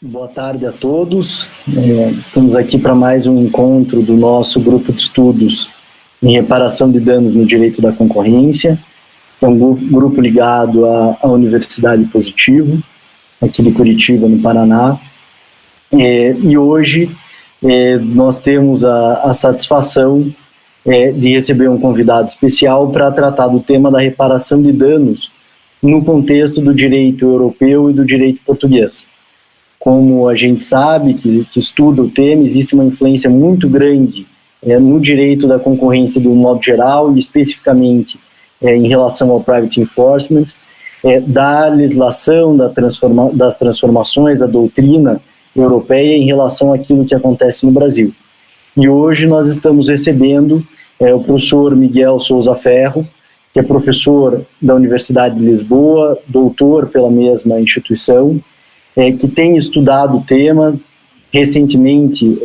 Boa tarde a todos. Estamos aqui para mais um encontro do nosso grupo de estudos em reparação de danos no direito da concorrência. É um grupo ligado à Universidade Positivo, aqui de Curitiba, no Paraná. E hoje nós temos a satisfação de receber um convidado especial para tratar do tema da reparação de danos no contexto do direito europeu e do direito português. Como a gente sabe, que estuda o tema, existe uma influência muito grande no direito da concorrência de um modo geral e especificamente em relação ao private enforcement, da legislação, das transformações, da doutrina europeia em relação àquilo que acontece no Brasil. E hoje nós estamos recebendo o professor Miguel Souza Ferro, que é professor da Universidade de Lisboa, doutor pela mesma instituição, que tem estudado o tema. Recentemente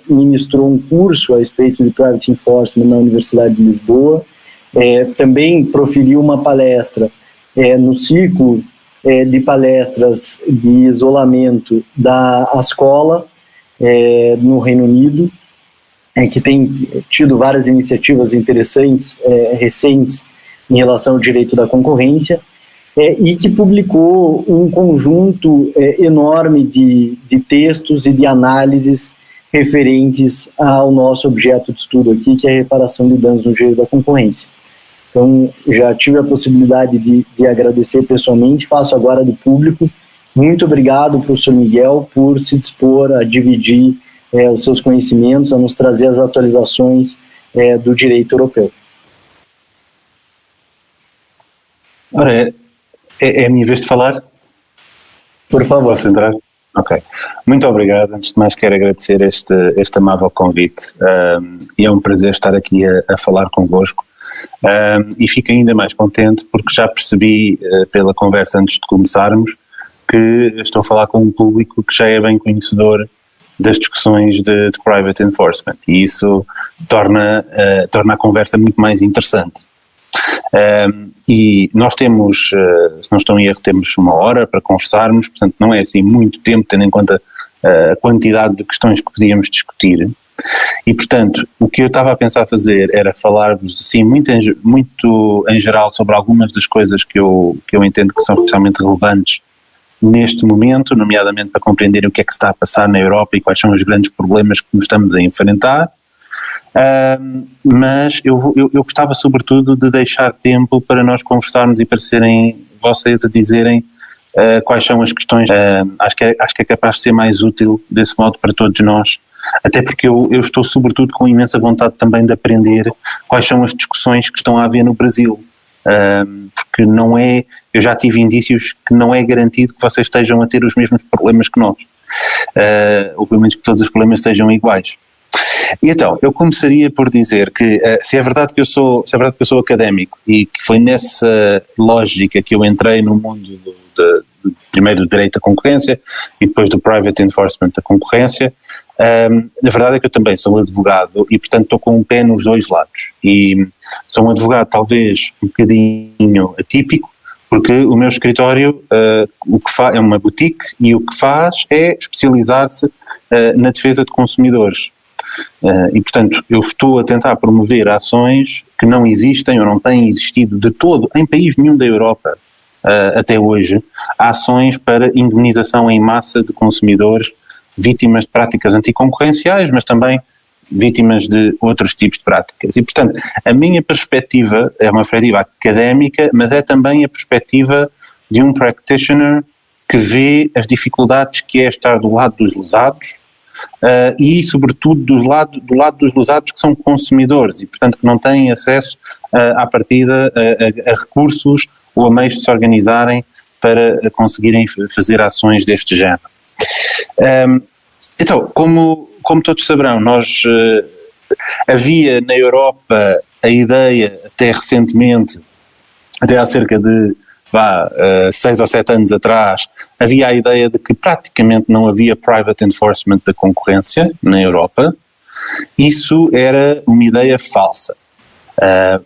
ministrou um curso a respeito de Private Enforcement na Universidade de Lisboa, também proferiu uma palestra no ciclo de palestras de isolamento da Ascola, no Reino Unido, que tem tido várias iniciativas interessantes, recentes, em relação ao direito da concorrência, e que publicou um conjunto enorme de textos e de análises referentes ao nosso objeto de estudo aqui, que é a reparação de danos no direito da concorrência. Então, já tive a possibilidade de agradecer pessoalmente, faço agora de público. Muito obrigado, professor Miguel, por se dispor a dividir os seus conhecimentos, a nos trazer as atualizações do direito europeu. Ora, é a minha vez de falar? Por favor. Posso entrar? Ok. Muito obrigado. Antes de mais, quero agradecer este amável convite. E é um prazer estar aqui a falar convosco. E fico ainda mais contente porque já percebi pela conversa antes de começarmos que estou a falar com um público que já é bem conhecedor das discussões de private enforcement, e isso torna a conversa muito mais interessante. E nós temos, se não estou em erro, temos 1 hora para conversarmos, portanto não é assim muito tempo, tendo em conta a quantidade de questões que podíamos discutir. E, portanto, o que eu estava a pensar fazer era falar-vos assim, muito em geral sobre algumas das coisas que eu entendo que são especialmente relevantes neste momento, nomeadamente para compreender o que é que se está a passar na Europa e quais são os grandes problemas que nos estamos a enfrentar. Mas eu gostava sobretudo de deixar tempo para nós conversarmos e para serem vocês a dizerem quais são as questões. Acho que é capaz de ser mais útil desse modo para todos nós, até porque eu estou sobretudo com imensa vontade também de aprender quais são as discussões que estão a haver no Brasil, porque eu já tive indícios que não é garantido que vocês estejam a ter os mesmos problemas que nós, ou pelo menos que todos os problemas sejam iguais. E então, eu começaria por dizer que se é verdade que eu sou académico e que foi nessa lógica que eu entrei no mundo primeiro do direito à concorrência e depois do private enforcement da concorrência, a verdade é que eu também sou advogado e, portanto, estou com um pé nos dois lados. E sou um advogado talvez um bocadinho atípico, porque o meu escritório é uma boutique e o que faz é especializar-se na defesa de consumidores. E, portanto, eu estou a tentar promover ações que não existem ou não têm existido de todo em país nenhum da Europa até hoje, ações para indemnização em massa de consumidores vítimas de práticas anticoncorrenciais, mas também vítimas de outros tipos de práticas. E, portanto, a minha perspectiva é uma perspectiva académica, mas é também a perspectiva de um practitioner que vê as dificuldades que é estar do lado dos lesados, e sobretudo do lado dos lesados que são consumidores e, portanto, que não têm acesso à partida a recursos ou a meios de se organizarem para conseguirem fazer ações deste género. Então, como todos saberão, havia na Europa a ideia, até recentemente, até há cerca de 6 ou 7 anos atrás, havia a ideia de que praticamente não havia private enforcement da concorrência na Europa. Isso era uma ideia falsa.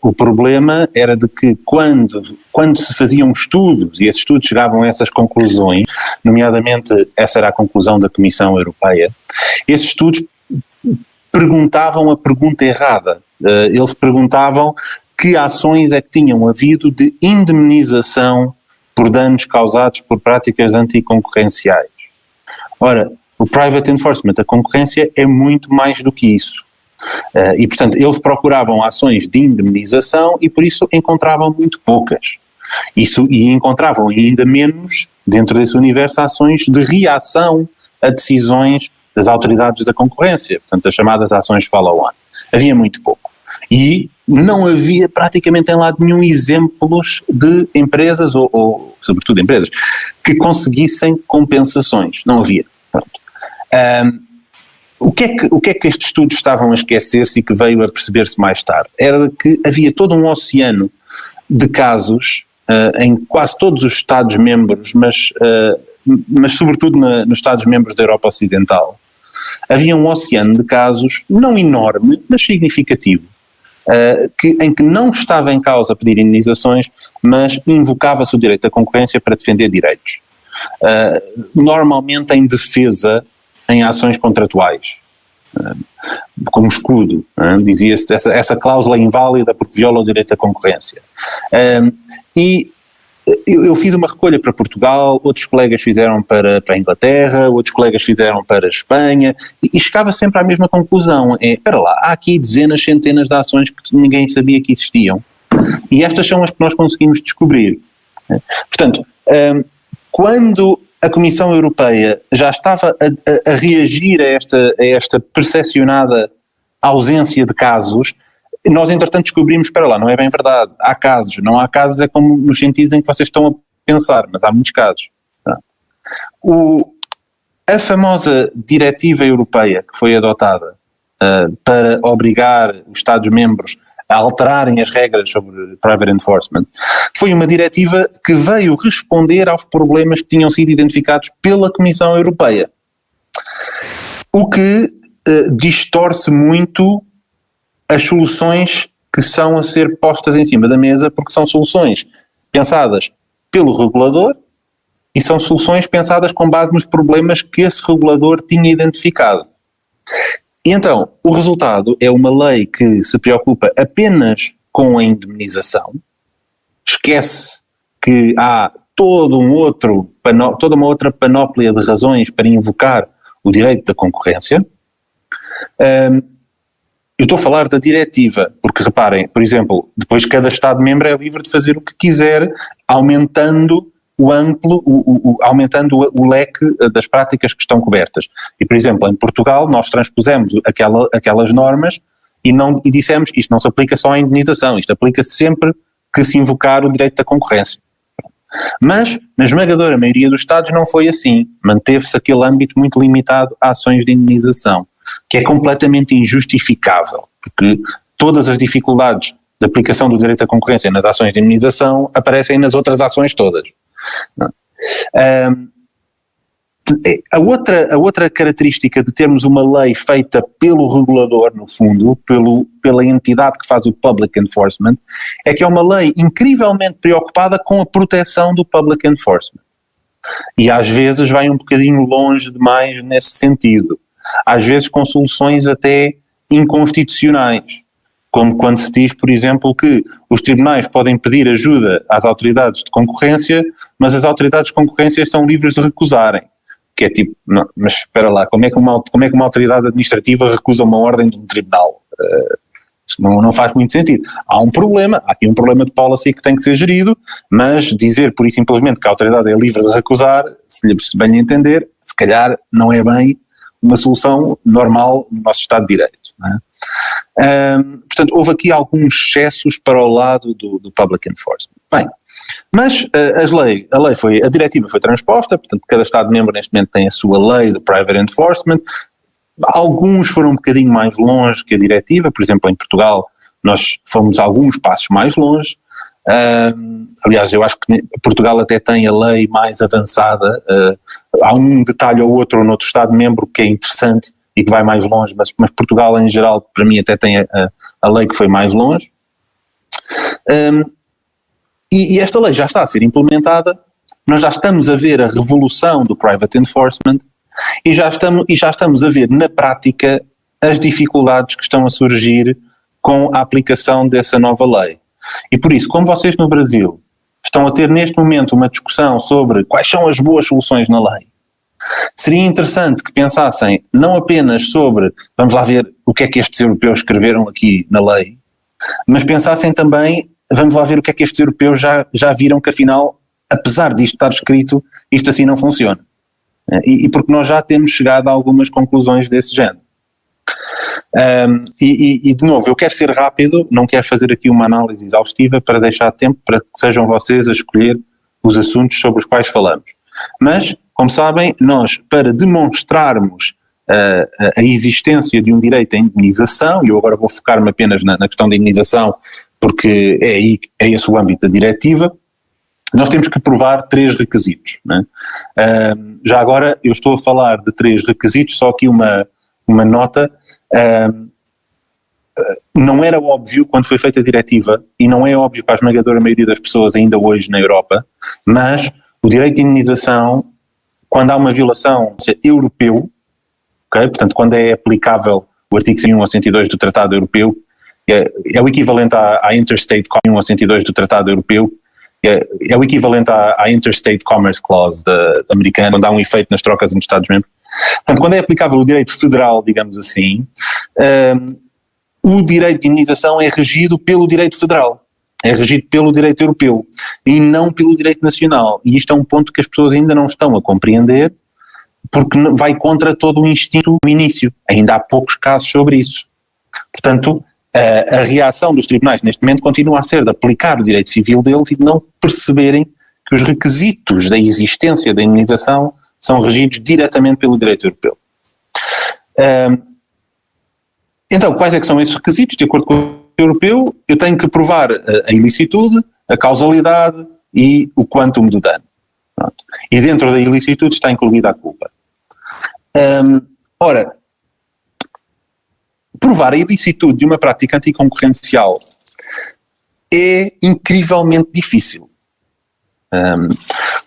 O problema era de que quando se faziam estudos, e esses estudos chegavam a essas conclusões, nomeadamente essa era a conclusão da Comissão Europeia, esses estudos perguntavam a pergunta errada. Eles perguntavam que ações é que tinham havido de indemnização por danos causados por práticas anticoncorrenciais. Ora, o private enforcement da concorrência é muito mais do que isso. E, portanto, eles procuravam ações de indemnização e, por isso, encontravam muito poucas. E encontravam ainda menos, dentro desse universo, ações de reação a decisões das autoridades da concorrência, portanto, as chamadas ações follow-on. Havia muito pouco. E não havia praticamente em lado nenhum exemplos de empresas, ou sobretudo empresas, que conseguissem compensações. Não havia. Pronto. O que é que estes estudos estavam a esquecer-se e que veio a perceber-se mais tarde? Era que havia todo um oceano de casos em quase todos os Estados-membros, mas sobretudo nos Estados-membros da Europa Ocidental. Havia um oceano de casos, não enorme, mas significativo, em que não estava em causa pedir indenizações, mas invocava-se o direito à concorrência para defender direitos. Normalmente em defesa em ações contratuais, como escudo, dizia-se essa cláusula inválida porque viola o direito à concorrência. E eu fiz uma recolha para Portugal, outros colegas fizeram para a Inglaterra, outros colegas fizeram para a Espanha, e chegava sempre à mesma conclusão, espera lá, há aqui dezenas, centenas de ações que ninguém sabia que existiam, e estas são as que nós conseguimos descobrir. Portanto, quando a Comissão Europeia já estava a reagir a esta percepcionada ausência de casos, nós entretanto descobrimos, espera lá, não é bem verdade, há casos, não há casos é como nos sentidos em que vocês estão a pensar, mas há muitos casos. A famosa diretiva europeia que foi adotada para obrigar os Estados-membros a alterarem as regras sobre private enforcement, foi uma diretiva que veio responder aos problemas que tinham sido identificados pela Comissão Europeia. O que distorce muito as soluções que são a ser postas em cima da mesa, porque são soluções pensadas pelo regulador e são soluções pensadas com base nos problemas que esse regulador tinha identificado. E então, o resultado é uma lei que se preocupa apenas com a indemnização, esquece que há toda uma outra panóplia de razões para invocar o direito da concorrência. Eu estou a falar da diretiva, porque reparem, por exemplo, depois cada Estado-membro é livre de fazer o que quiser, aumentando aumentando o leque das práticas que estão cobertas. E, por exemplo, em Portugal nós transpusemos aquelas normas e dissemos isto não se aplica só à indenização, isto aplica-se sempre que se invocar o direito da concorrência. Mas, na esmagadora maioria dos Estados não foi assim, manteve-se aquele âmbito muito limitado a ações de indenização, que é completamente injustificável, porque todas as dificuldades de aplicação do direito à concorrência nas ações de indenização aparecem nas outras ações todas. A outra característica de termos uma lei feita pelo regulador, no fundo, pela entidade que faz o public enforcement, é que é uma lei incrivelmente preocupada com a proteção do public enforcement. E às vezes vai um bocadinho longe demais nesse sentido. Às vezes com soluções até inconstitucionais. Como quando se diz, por exemplo, que os tribunais podem pedir ajuda às autoridades de concorrência, mas as autoridades de concorrência são livres de recusarem. Que é tipo, não, mas espera lá, como é que uma autoridade administrativa recusa uma ordem de um tribunal? Isso não faz muito sentido. Há aqui um problema de policy que tem que ser gerido, mas dizer por e simplesmente que a autoridade é livre de recusar, se bem entender, se calhar não é bem uma solução normal no nosso Estado de Direito, não é? Portanto, houve aqui alguns excessos para o lado do public enforcement. Bem, mas a diretiva foi transposta, portanto cada Estado-membro neste momento tem a sua lei de private enforcement. Alguns foram um bocadinho mais longe que a diretiva, por exemplo em Portugal nós fomos alguns passos mais longe. Aliás, eu acho que Portugal até tem a lei mais avançada, há um detalhe ou outro noutro Estado-membro que é interessante e que vai mais longe, mas Portugal em geral para mim até tem a lei que foi mais longe. E esta lei já está a ser implementada, nós já estamos a ver a revolução do private enforcement e já estamos a ver na prática as dificuldades que estão a surgir com a aplicação dessa nova lei. E por isso, como vocês no Brasil estão a ter neste momento uma discussão sobre quais são as boas soluções na lei, seria interessante que pensassem não apenas sobre, vamos lá ver o que é que estes europeus escreveram aqui na lei, mas pensassem também, vamos lá ver o que é que estes europeus já viram que afinal, apesar disto estar escrito, isto assim não funciona. E porque nós já temos chegado a algumas conclusões desse género. E de novo, eu quero ser rápido, não quero fazer aqui uma análise exaustiva para deixar tempo para que sejam vocês a escolher os assuntos sobre os quais falamos. Mas, como sabem, nós, para demonstrarmos a existência de um direito à indemnização, e eu agora vou focar-me apenas na questão da indemnização, porque é esse o âmbito da diretiva, nós temos que provar 3 requisitos. Né? Já agora eu estou a falar de 3 requisitos, só aqui uma nota. Não era óbvio quando foi feita a diretiva, e não é óbvio para a esmagadora maioria das pessoas ainda hoje na Europa, mas o direito de indemnização, quando há uma violação europeu, okay? Portanto, quando é aplicável o artigo 101 ou 102 do Tratado Europeu, é o equivalente à Interstate 101 ou 102 do Tratado Europeu, é o equivalente à Interstate Commerce Clause americana, quando há um efeito nas trocas entre Estados-membros. Portanto, quando é aplicável o direito federal, digamos assim, o direito de indemnização é regido pelo direito federal, é regido pelo direito europeu e não pelo direito nacional. E isto é um ponto que as pessoas ainda não estão a compreender, porque vai contra todo o instinto do início. Ainda há poucos casos sobre isso. Portanto, a reação dos tribunais neste momento continua a ser de aplicar o direito civil deles e de não perceberem que os requisitos da existência da indemnização são regidos diretamente pelo direito europeu. Então, quais é que são esses requisitos? De acordo com o europeu, eu tenho que provar a ilicitude, a causalidade e o quantum do dano. Pronto. E dentro da ilicitude está incluída a culpa. Ora, provar a ilicitude de uma prática anticoncorrencial é incrivelmente difícil.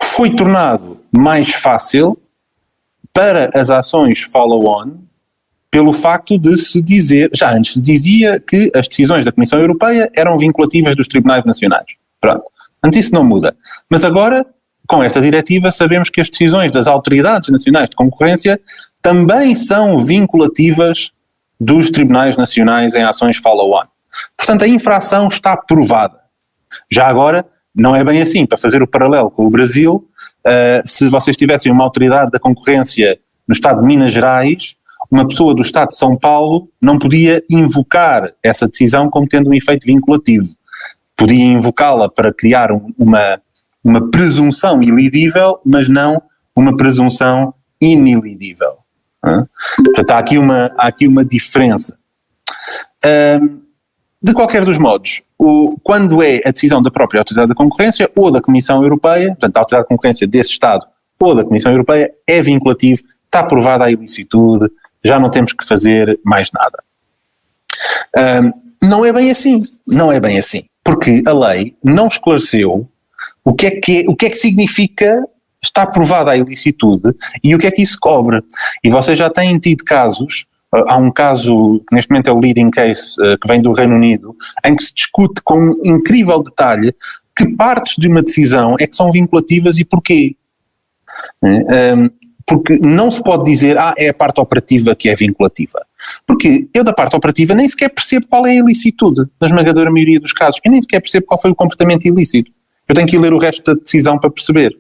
Foi tornado mais fácil para as ações follow-on pelo facto de se dizer, já antes se dizia que as decisões da Comissão Europeia eram vinculativas dos tribunais nacionais. Pronto, antes isso não muda. Mas agora, com esta diretiva, sabemos que as decisões das autoridades nacionais de concorrência também são vinculativas dos tribunais nacionais em ações follow-on. Portanto, a infração está provada. Já agora, não é bem assim. Para fazer o paralelo com o Brasil, se vocês tivessem uma autoridade da concorrência no estado de Minas Gerais, uma pessoa do estado de São Paulo não podia invocar essa decisão como tendo um efeito vinculativo. Podia invocá-la para criar uma presunção ilidível, mas não uma presunção inilidível. Portanto, há aqui uma diferença. De qualquer dos modos, quando é a decisão da própria Autoridade da Concorrência ou da Comissão Europeia, portanto a Autoridade da Concorrência desse Estado ou da Comissão Europeia, é vinculativo, está provada a ilicitude, já não temos que fazer mais nada. Não é bem assim, porque a lei não esclareceu o que é que significa estar provada a ilicitude e o que é que isso cobra. E vocês já têm tido casos, há um caso que neste momento é o leading case, que vem do Reino Unido, em que se discute com um incrível detalhe que partes de uma decisão é que são vinculativas e porquê. Porque não se pode dizer, é a parte operativa que é vinculativa. Porque eu da parte operativa nem sequer percebo qual é a ilicitude, na esmagadora maioria dos casos. Eu nem sequer percebo qual foi o comportamento ilícito. Eu tenho que ir ler o resto da decisão para perceber.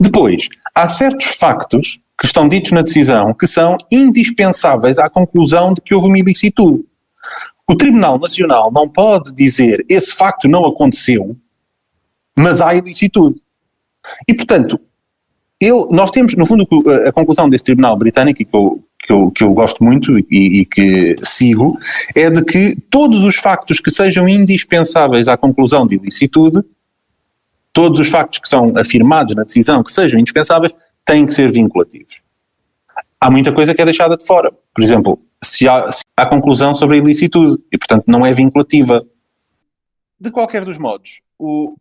Depois, há certos factos que estão ditos na decisão que são indispensáveis à conclusão de que houve uma ilicitude. O Tribunal Nacional não pode dizer esse facto não aconteceu, mas há ilicitude. E, portanto, nós temos, no fundo, a conclusão desse Tribunal Britânico, que eu gosto muito e que sigo, é de que todos os factos que sejam indispensáveis à conclusão de ilicitude, todos os factos que são afirmados na decisão que sejam indispensáveis, têm que ser vinculativos. Há muita coisa que é deixada de fora. Por exemplo, se há conclusão sobre a ilicitude e, portanto, não é vinculativa. De qualquer dos modos,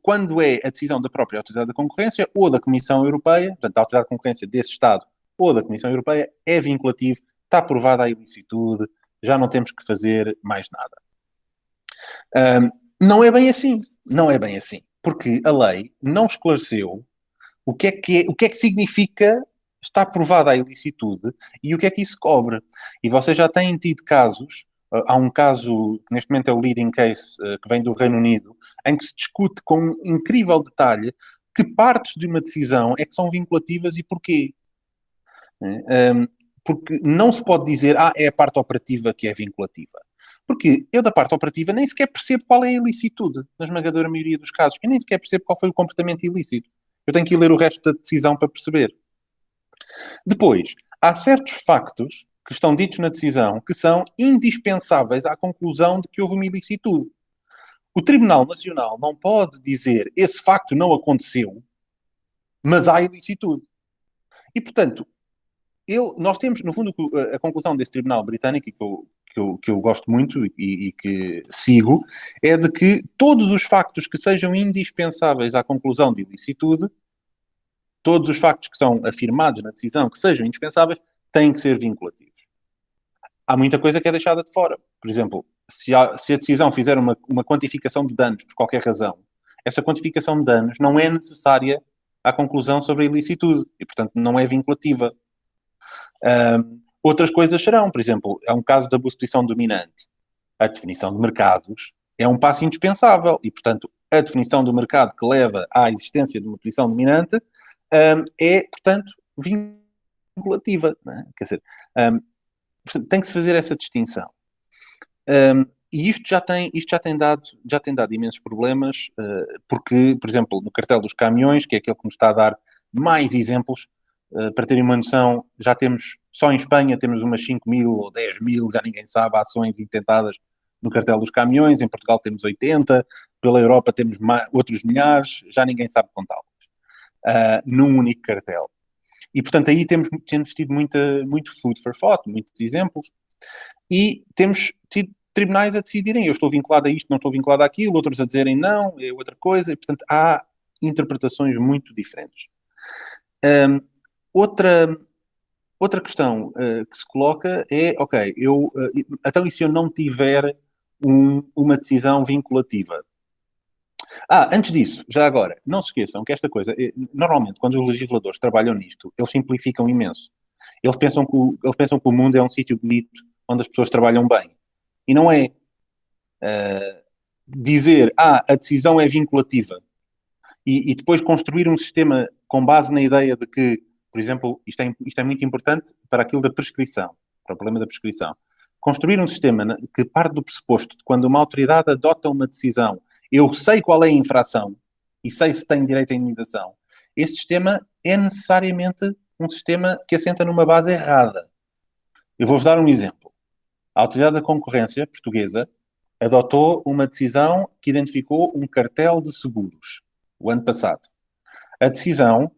quando é a decisão da própria Autoridade da Concorrência ou da Comissão Europeia, portanto, da Autoridade da Concorrência desse Estado ou da Comissão Europeia, é vinculativo, está provada a ilicitude, já não temos que fazer mais nada. Não é bem assim. Não é bem assim. Porque a lei não esclareceu o que é que significa estar provada a ilicitude e o que é que isso cobre. E vocês já têm tido casos, há um caso que neste momento é o leading case, que vem do Reino Unido, em que se discute com um incrível detalhe que partes de uma decisão é que são vinculativas e porquê. Porque não se pode dizer, é a parte operativa que é vinculativa. Porque eu da parte operativa nem sequer percebo qual é a ilicitude, na esmagadora maioria dos casos. Eu nem sequer percebo qual foi o comportamento ilícito. Eu tenho que ir ler o resto da decisão para perceber. Depois, há certos factos que estão ditos na decisão que são indispensáveis à conclusão de que houve uma ilicitude. O Tribunal Nacional não pode dizer esse facto não aconteceu, mas há ilicitude. E, portanto, nós temos, no fundo, a conclusão desse Tribunal Britânico, que eu gosto muito e que sigo, é de que todos os factos que sejam indispensáveis à conclusão de ilicitude, todos os factos que são afirmados na decisão que sejam indispensáveis, têm que ser vinculativos. Há muita coisa que é deixada de fora. Por exemplo, se a decisão fizer uma quantificação de danos por qualquer razão, essa quantificação de danos não é necessária à conclusão sobre a ilicitude e, portanto, não é vinculativa. Outras coisas serão, por exemplo, é um caso de abuso de posição dominante. A definição de mercados é um passo indispensável e, portanto, a definição do mercado que leva à existência de uma posição dominante é, portanto, vinculativa. Não é? Quer dizer, portanto, tem que se fazer essa distinção. E isto já tem dado imensos problemas, porque, por exemplo, no cartel dos caminhões, que é aquele que nos está a dar mais exemplos, para terem uma noção, já temos, só em Espanha, temos umas 5.000 ou 10.000, já ninguém sabe, ações intentadas no cartel dos caminhões. Em Portugal temos 80, pela Europa temos outros milhares, já ninguém sabe contá-los, num único cartel. E, portanto, aí temos tido muito food for thought, muitos exemplos, e temos tido tribunais a decidirem, eu estou vinculado a isto, não estou vinculado àquilo, outros a dizerem não, é outra coisa, e, portanto, há interpretações muito diferentes. Outra questão que se coloca é, ok, então e se eu não tiver uma decisão vinculativa? Antes disso, já agora, não se esqueçam que esta coisa, normalmente, quando os legisladores trabalham nisto, eles simplificam imenso. Eles pensam que o mundo é um sítio bonito, onde as pessoas trabalham bem. E não é. Dizer, a decisão é vinculativa, e depois construir um sistema com base na ideia de que, por exemplo, isto é muito importante para aquilo da prescrição, para o problema da prescrição. Construir um sistema que parte do pressuposto de quando uma autoridade adota uma decisão, eu sei qual é a infração e sei se tenho direito à indenização. Esse sistema é necessariamente um sistema que assenta numa base errada. Eu vou-vos dar um exemplo. A Autoridade da Concorrência portuguesa adotou uma decisão que identificou um cartel de seguros o ano passado. A decisão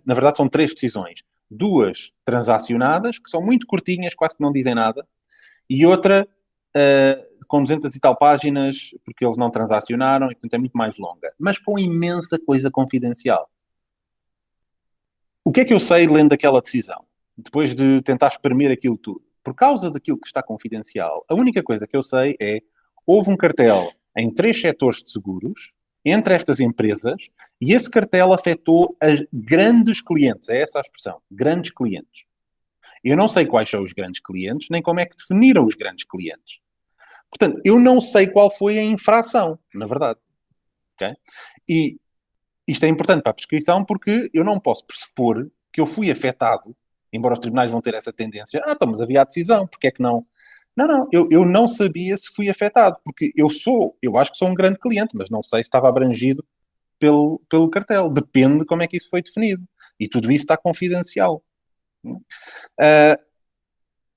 na verdade são 3 decisões. 2 transacionadas, que são muito curtinhas, quase que não dizem nada, e outra com 200 e tal páginas, porque eles não transacionaram, e portanto é muito mais longa, mas com imensa coisa confidencial. O que é que eu sei lendo aquela decisão? Depois de tentar espremer aquilo tudo. Por causa daquilo que está confidencial, a única coisa que eu sei é houve um cartel em 3 setores de seguros, entre estas empresas, e esse cartel afetou as grandes clientes, é essa a expressão, grandes clientes. Eu não sei quais são os grandes clientes, nem como é que definiram os grandes clientes. Portanto, eu não sei qual foi a infração, na verdade. Okay? E isto é importante para a prescrição porque eu não posso pressupor que eu fui afetado, embora os tribunais vão ter essa tendência, então, mas havia a decisão, porque é que não? Não, eu não sabia se fui afetado, porque eu acho que sou um grande cliente, mas não sei se estava abrangido pelo cartel. Depende de como é que isso foi definido. E tudo isso está confidencial.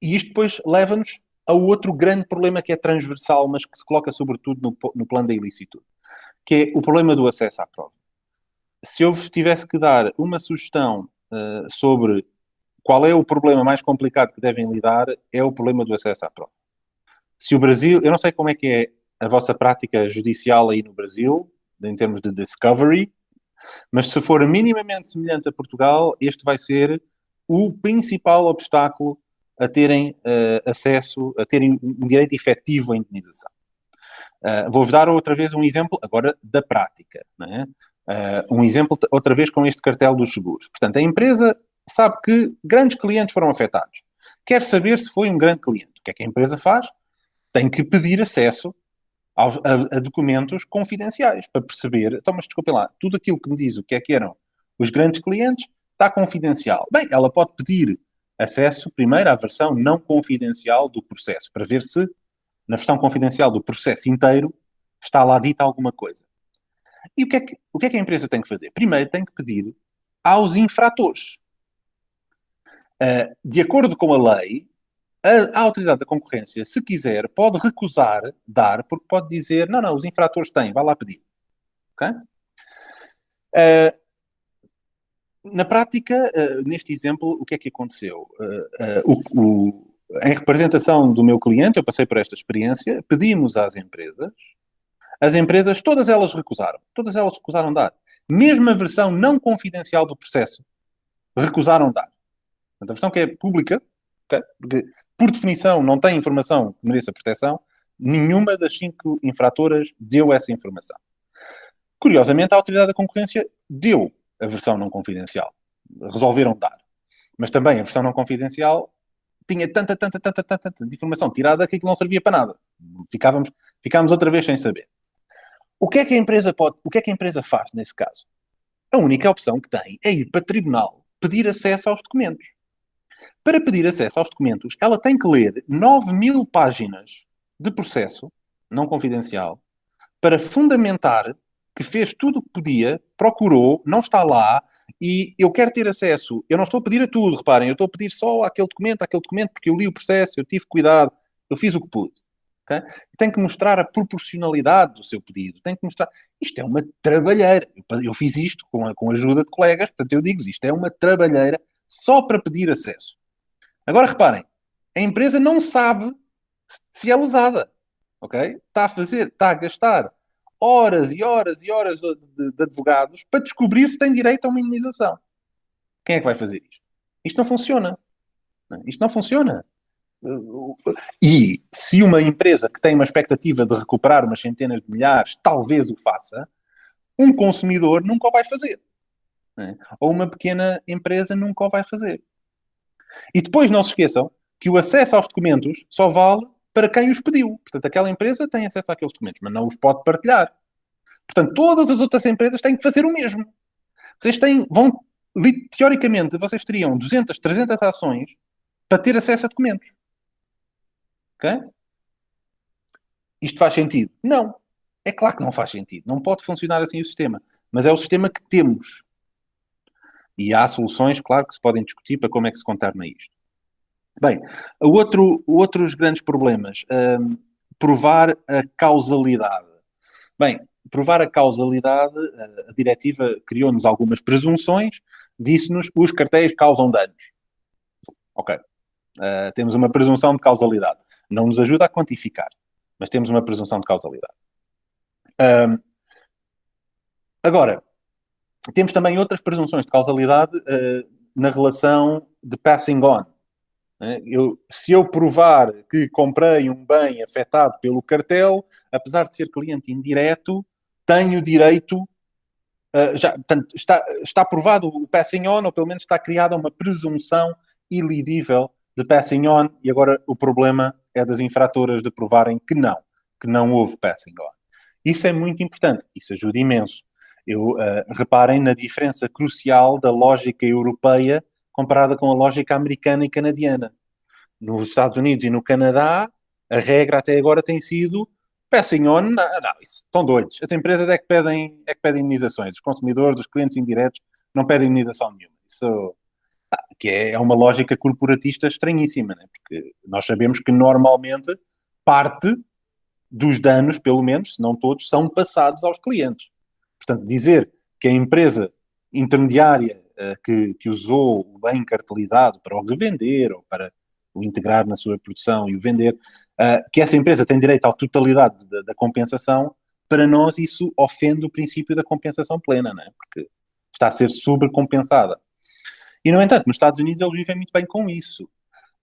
E isto depois leva-nos a outro grande problema que é transversal, mas que se coloca sobretudo no plano da ilicitude, que é o problema do acesso à prova. Se eu vos tivesse que dar uma sugestão sobre qual é o problema mais complicado que devem lidar, é o problema do acesso à prova. Se o Brasil, eu não sei como é que é a vossa prática judicial aí no Brasil, em termos de discovery, mas se for minimamente semelhante a Portugal, este vai ser o principal obstáculo a terem acesso, a terem um direito efetivo à indenização. Vou-vos dar outra vez um exemplo, agora da prática, não é? Um exemplo, outra vez, com este cartel dos seguros. Portanto, a empresa sabe que grandes clientes foram afetados. Quer saber se foi um grande cliente. O que é que a empresa faz? Tem que pedir acesso a documentos confidenciais para perceber, então, mas desculpem lá, tudo aquilo que me diz o que é que eram os grandes clientes está confidencial. Bem, ela pode pedir acesso primeiro à versão não confidencial do processo, para ver se na versão confidencial do processo inteiro está lá dita alguma coisa. E o que é que a empresa tem que fazer? Primeiro tem que pedir aos infratores. De acordo com a lei, a autoridade da concorrência, se quiser, pode recusar dar, porque pode dizer, não, os infratores têm, vá lá pedir. Okay? Na prática, neste exemplo, o que é que aconteceu? Em representação do meu cliente, eu passei por esta experiência, pedimos às empresas, as empresas, todas elas recusaram dar. Mesmo a versão não confidencial do processo, recusaram dar. Portanto, a versão que é pública, okay, porque, por definição, não tem informação que mereça proteção, nenhuma das 5 infratoras deu essa informação. Curiosamente, a autoridade da concorrência deu a versão não confidencial. Resolveram dar. Mas também a versão não confidencial tinha tanta de informação tirada que aquilo não servia para nada. Ficámos outra vez sem saber. O que é que a empresa faz nesse caso? A única opção que tem é ir para tribunal pedir acesso aos documentos. Para pedir acesso aos documentos, ela tem que ler 9.000 páginas de processo não confidencial para fundamentar que fez tudo o que podia, procurou, não está lá, e eu quero ter acesso. Eu não estou a pedir a tudo, reparem, eu estou a pedir só àquele documento, porque eu li o processo, eu tive cuidado, eu fiz o que pude. Okay? Tem que mostrar a proporcionalidade do seu pedido, tem que mostrar... Isto é uma trabalheira. Eu fiz isto com a ajuda de colegas, portanto eu digo-vos, isto é uma trabalheira só para pedir acesso. Agora reparem, a empresa não sabe se é lesada. Okay? Está a gastar horas e horas e horas de advogados para descobrir se tem direito a uma indenização. Quem é que vai fazer isto? Isto não funciona. Isto não funciona. E se uma empresa que tem uma expectativa de recuperar umas centenas de milhares talvez o faça, um consumidor nunca o vai fazer. Ou uma pequena empresa nunca o vai fazer. E depois não se esqueçam que o acesso aos documentos só vale para quem os pediu. Portanto, aquela empresa tem acesso àqueles documentos, mas não os pode partilhar. Portanto, todas as outras empresas têm que fazer o mesmo. Teoricamente, vocês teriam 200, 300 ações para ter acesso a documentos. Ok? Isto faz sentido? Não. É claro que não faz sentido. Não pode funcionar assim o sistema. Mas é o sistema que temos. E há soluções, claro, que se podem discutir para como é que se contorna isto. Bem, outros grandes problemas. Provar a causalidade. Bem, provar a causalidade, a diretiva criou-nos algumas presunções, disse-nos os cartéis causam danos. Ok. Temos uma presunção de causalidade. Não nos ajuda a quantificar, mas temos uma presunção de causalidade. Agora, temos também outras presunções de causalidade na relação de passing on. Se eu provar que comprei um bem afetado pelo cartel, apesar de ser cliente indireto, tenho direito, está provado o passing on, ou pelo menos está criada uma presunção ilidível de passing on, e agora o problema é das infratoras de provarem que não houve passing on. Isso é muito importante, isso ajuda imenso. Reparem na diferença crucial da lógica europeia comparada com a lógica americana e canadiana. Nos Estados Unidos e no Canadá, a regra até agora tem sido passing on, não, isso, estão doidos. As empresas é que pedem indenizações. Os consumidores, os clientes indiretos, não pedem indenização nenhuma. Isso que é uma lógica corporatista estranhíssima, né? Porque nós sabemos que normalmente parte dos danos, pelo menos, se não todos, são passados aos clientes. Portanto, dizer que a empresa intermediária que usou o bem cartelizado para o revender ou para o integrar na sua produção e o vender, que essa empresa tem direito à totalidade da compensação. Para nós isso ofende o princípio da compensação plena, não é? Porque está a ser sobrecompensada. E, no entanto, nos Estados Unidos eles vivem muito bem com isso.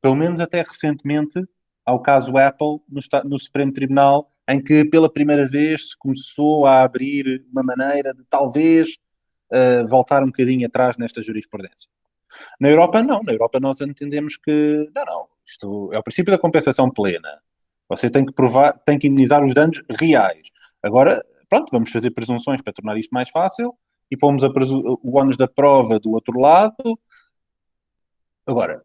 Pelo menos até recentemente, ao caso Apple, no Supremo Tribunal, em que pela primeira vez se começou a abrir uma maneira de talvez voltar um bocadinho atrás nesta jurisprudência. Na Europa, não. Na Europa nós entendemos que, não, isto é o princípio da compensação plena. Você tem que provar, tem que indemnizar os danos reais. Agora, pronto, vamos fazer presunções para tornar isto mais fácil e pomos o ónus da prova do outro lado. Agora,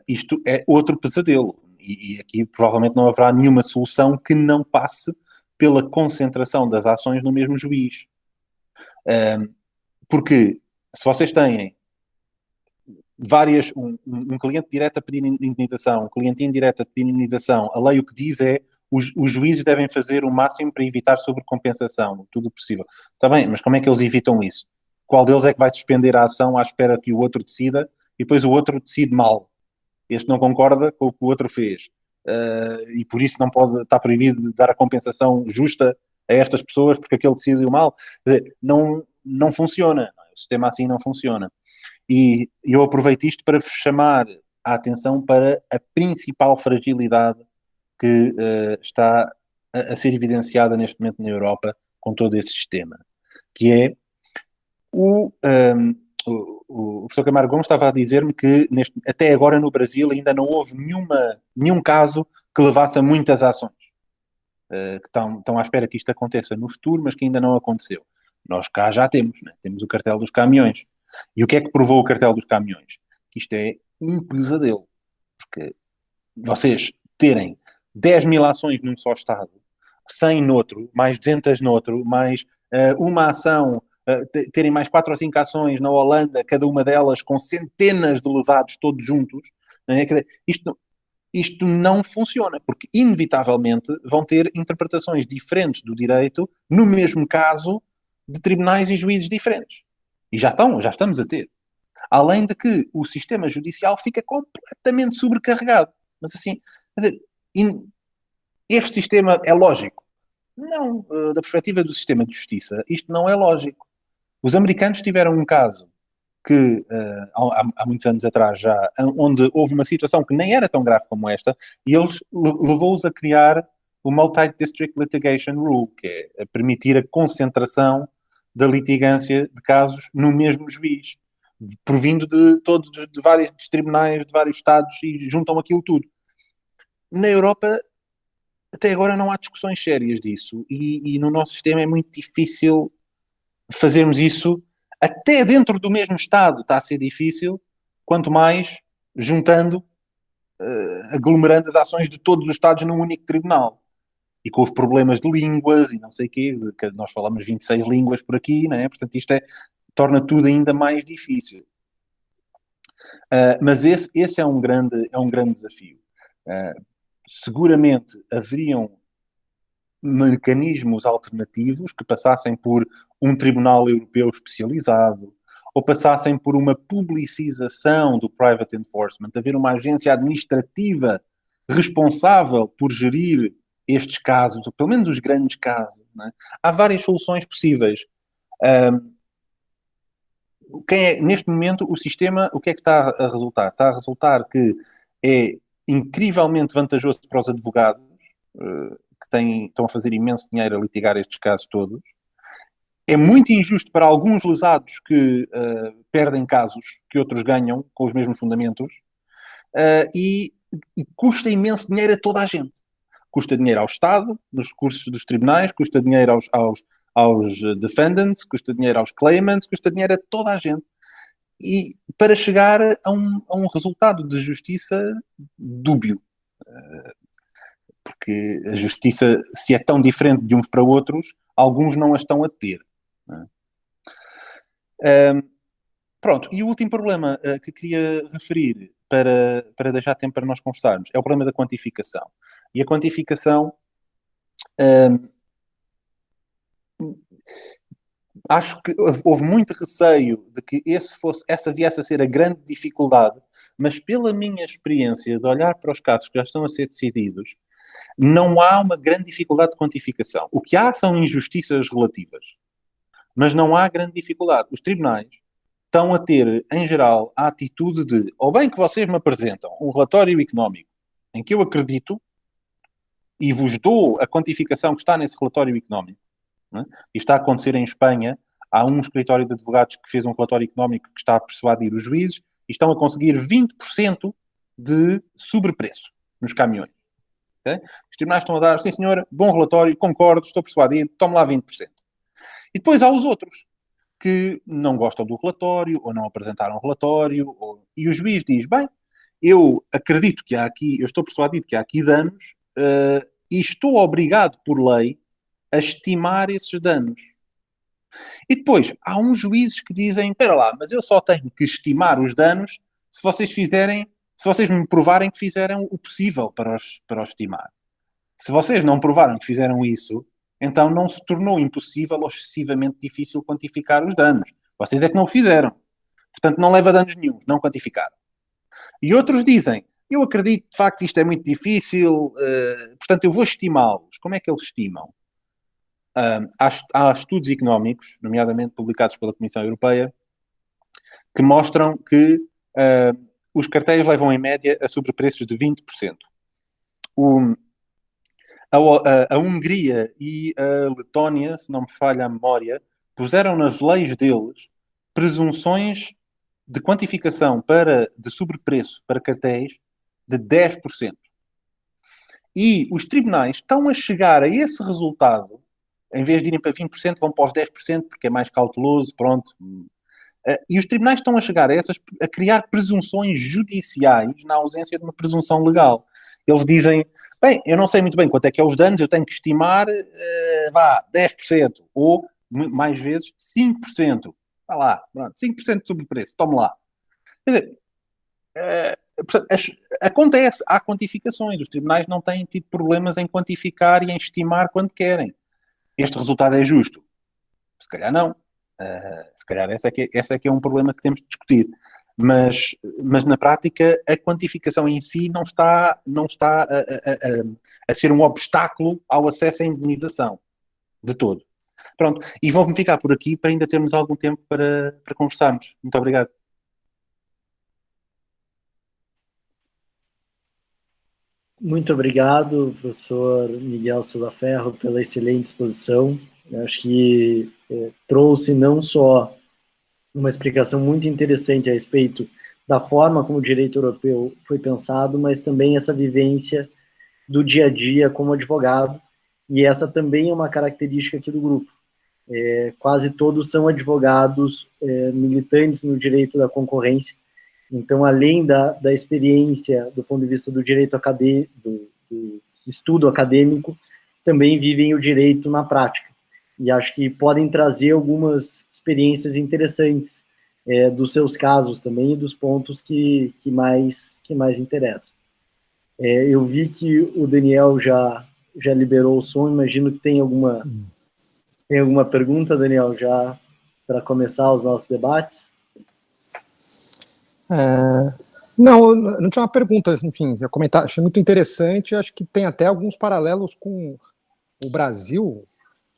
isto é outro pesadelo. E aqui provavelmente não haverá nenhuma solução que não passe pela concentração das ações no mesmo juiz. Porque se vocês têm um cliente direto a pedir indenização, um cliente indireto a pedir indenização, a lei o que diz é os juízes devem fazer o máximo para evitar sobrecompensação, tudo possível. Está bem, mas como é que eles evitam isso? Qual deles é que vai suspender a ação à espera que o outro decida e depois o outro decide mal? Este não concorda com o que o outro fez. E por isso não pode estar proibido de dar a compensação justa a estas pessoas porque aquele decidiu mal. Quer dizer, não funciona. O sistema assim não funciona. E eu aproveito isto para chamar a atenção para a principal fragilidade que está a ser evidenciada neste momento na Europa com todo esse sistema, que é o professor Camargo Gomes estava a dizer-me que até agora no Brasil ainda não houve nenhum caso que levasse a muitas ações, que estão à espera que isto aconteça no futuro, mas que ainda não aconteceu. Nós cá já temos, né? Temos o cartel dos caminhões. E o que é que provou o cartel dos caminhões? Que isto é um pesadelo. Porque vocês terem 10 mil ações num só Estado, 100 noutro, mais 200 noutro, mais uma ação, terem mais 4 ou 5 ações na Holanda, cada uma delas com centenas de lesados todos juntos, né? Isto não funciona, porque inevitavelmente vão ter interpretações diferentes do direito no mesmo caso de tribunais e juízes diferentes. E já estamos a ter. Além de que o sistema judicial fica completamente sobrecarregado. Mas assim, quer dizer, este sistema é lógico? Não, da perspectiva do sistema de justiça, isto não é lógico. Os americanos tiveram um caso que há muitos anos atrás já, onde houve uma situação que nem era tão grave como esta, e eles levou-os a criar o Multi-District Litigation Rule, que é permitir a concentração da litigância de casos no mesmo juiz, provindo de vários tribunais, de vários estados, e juntam aquilo tudo. Na Europa, até agora não há discussões sérias disso, e no nosso sistema é muito difícil fazermos isso. Até dentro do mesmo Estado está a ser difícil, quanto mais juntando, aglomerando as ações de todos os Estados num único tribunal. E com os problemas de línguas e não sei o quê, que nós falamos 26 línguas por aqui, não é? Portanto, isto torna tudo ainda mais difícil. Mas esse é um grande desafio. Seguramente haveriam mecanismos alternativos que passassem por um tribunal europeu especializado ou passassem por uma publicização do private enforcement, haver uma agência administrativa responsável por gerir estes casos, ou pelo menos os grandes casos. Não é? Há várias soluções possíveis. Neste momento, o sistema, o que é que está a resultar? Está a resultar que é incrivelmente vantajoso para os advogados, que estão a fazer imenso dinheiro a litigar estes casos todos. É muito injusto para alguns lesados que perdem casos que outros ganham com os mesmos fundamentos, e custa imenso dinheiro a toda a gente. Custa dinheiro ao Estado, nos recursos dos tribunais, custa dinheiro aos defendants, custa dinheiro aos claimants, custa dinheiro a toda a gente. E para chegar a um resultado de justiça dúbio. Porque a justiça, se é tão diferente de uns para outros, alguns não a estão a ter. Pronto, e o último problema que queria referir para deixar tempo para nós conversarmos é o problema da quantificação. E a quantificação, acho que houve muito receio de que essa viesse a ser a grande dificuldade, mas pela minha experiência de olhar para os casos que já estão a ser decididos, não há uma grande dificuldade de quantificação. O que há são injustiças relativas, mas não há grande dificuldade. Os tribunais estão a ter, em geral, a atitude de, ou bem que vocês me apresentam um relatório económico em que eu acredito e vos dou a quantificação que está nesse relatório económico, não é? E está a acontecer em Espanha, há um escritório de advogados que fez um relatório económico que está a persuadir os juízes e estão a conseguir 20% de sobrepreço nos caminhões. Okay? Os tribunais estão a dar, sim senhora, bom relatório, concordo, estou persuadido, tome lá 20%. E depois há os outros, que não gostam do relatório, ou não apresentaram o relatório, e o juiz diz, bem, eu acredito que há aqui, eu estou persuadido que há aqui danos, e estou obrigado por lei a estimar esses danos. E depois, há uns juízes que dizem, espera lá, mas eu só tenho que estimar os danos se vocês me provarem que fizeram o possível para os estimar. Se vocês não provaram que fizeram isso, então não se tornou impossível ou excessivamente difícil quantificar os danos. Vocês é que não o fizeram. Portanto, não leva danos nenhum, não quantificaram. E outros dizem, eu acredito, de facto, isto é muito difícil, portanto, eu vou estimá-los. Como é que eles estimam? Há estudos económicos, nomeadamente publicados pela Comissão Europeia, que mostram que os cartéis levam, em média, a sobrepreços de 20%. A Hungria e a Letónia, se não me falha a memória, puseram nas leis deles presunções de quantificação de sobrepreço para cartéis de 10%. E os tribunais estão a chegar a esse resultado, em vez de irem para 20%, vão para os 10%, porque é mais cauteloso, pronto. E os tribunais estão a chegar a criar presunções judiciais na ausência de uma presunção legal. Eles dizem, bem, eu não sei muito bem quanto é que é os danos, eu tenho que estimar, 10%, ou, mais vezes, 5%. Vá lá, pronto, 5% de sobrepreço, tome lá. Quer dizer, portanto, acontece, há quantificações, os tribunais não têm tido problemas em quantificar e em estimar quando querem. Este resultado é justo? Se calhar não. Se calhar esse é que é um problema que temos de discutir. Mas na prática, a quantificação em si não está a ser um obstáculo ao acesso à indenização, de todo. Pronto, e vou-me ficar por aqui para ainda termos algum tempo para conversarmos. Muito obrigado. Muito obrigado, professor Miguel Silva Ferro, pela excelente exposição. Eu acho que trouxe não só uma explicação muito interessante a respeito da forma como o direito europeu foi pensado, mas também essa vivência do dia a dia como advogado, e essa também é uma característica aqui do grupo. Quase todos são advogados militantes no direito da concorrência, então, além da experiência do ponto de vista do direito acadêmico, do estudo acadêmico, também vivem o direito na prática. E acho que podem trazer algumas experiências interessantes dos seus casos também e dos pontos que mais interessam. Eu vi que o Daniel já liberou o som, imagino que tem alguma pergunta, Daniel, já para começar os nossos debates? Não, não tinha uma pergunta, enfim, eu comentar, achei muito interessante, acho que tem até alguns paralelos com o Brasil,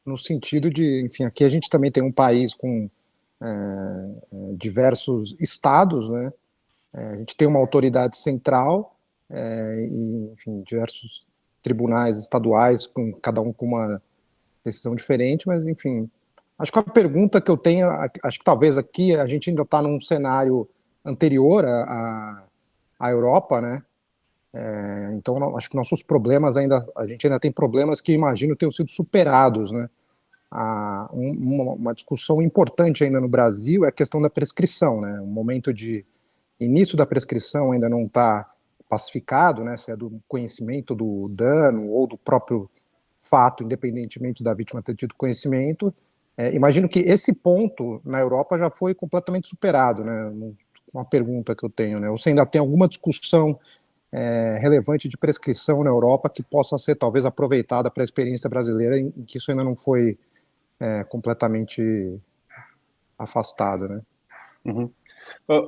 no sentido de, enfim, aqui a gente também tem um país com diversos estados, né? A gente tem uma autoridade central e, enfim, diversos tribunais estaduais, cada um com uma decisão diferente, mas, enfim, acho que a pergunta que eu tenho, acho que talvez aqui a gente ainda está num cenário anterior à Europa, né? Então, acho que nossos problemas a gente ainda tem problemas que imagino tenham sido superados, né? Uma discussão importante ainda no Brasil é a questão da prescrição, né? O momento de início da prescrição ainda não está pacificado, né? Se é do conhecimento do dano ou do próprio fato, independentemente da vítima ter tido conhecimento. Imagino que esse ponto na Europa já foi completamente superado, né? Uma pergunta que eu tenho, né? Ou se ainda tem alguma discussão relevante de prescrição na Europa que possa ser talvez aproveitada para a experiência brasileira, em que isso ainda não foi completamente afastado, né? Uhum.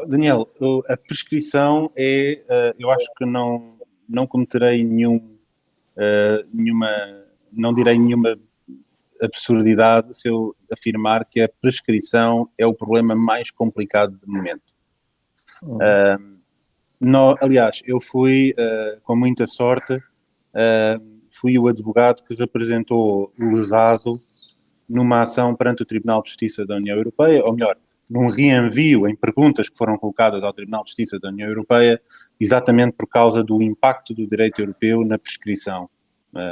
Daniel, a prescrição eu acho que não cometerei não direi nenhuma absurdidade se eu afirmar que a prescrição é o problema mais complicado de momento. Aliás, eu fui, com muita sorte, fui o advogado que representou o lesado numa ação perante o Tribunal de Justiça da União Europeia, ou melhor, num reenvio em perguntas que foram colocadas ao Tribunal de Justiça da União Europeia, exatamente por causa do impacto do direito europeu na prescrição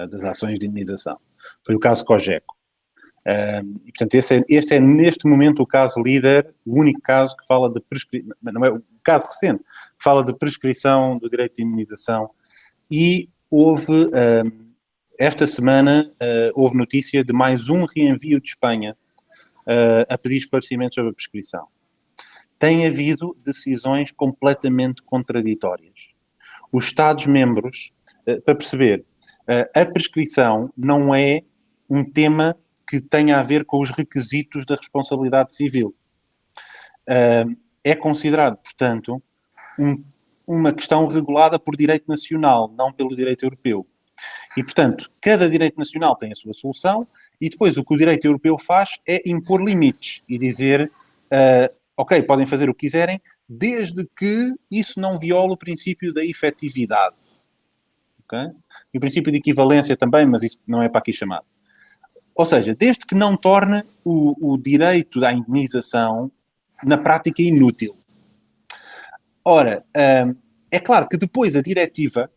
das ações de indenização. Foi o caso Cogeco. E, portanto, este é neste momento o caso líder, o único caso que fala de prescrição, não é o caso recente, que fala de prescrição do direito de indenização. E houve, esta semana, houve notícia de mais um reenvio de Espanha a pedir esclarecimentos sobre a prescrição. Tem havido decisões completamente contraditórias. Os Estados-membros, para perceber, a prescrição não é um tema que tenha a ver com os requisitos da responsabilidade civil. É considerado, portanto, uma questão regulada por direito nacional, não pelo direito europeu. E, portanto, cada direito nacional tem a sua solução e depois o que o direito europeu faz é impor limites e dizer, ok, podem fazer o que quiserem, desde que isso não viole o princípio da efetividade. Okay? E o princípio de equivalência também, mas isso não é para aqui chamado. Ou seja, desde que não torne o direito à indenização na prática inútil. Ora, é claro que depois a diretiva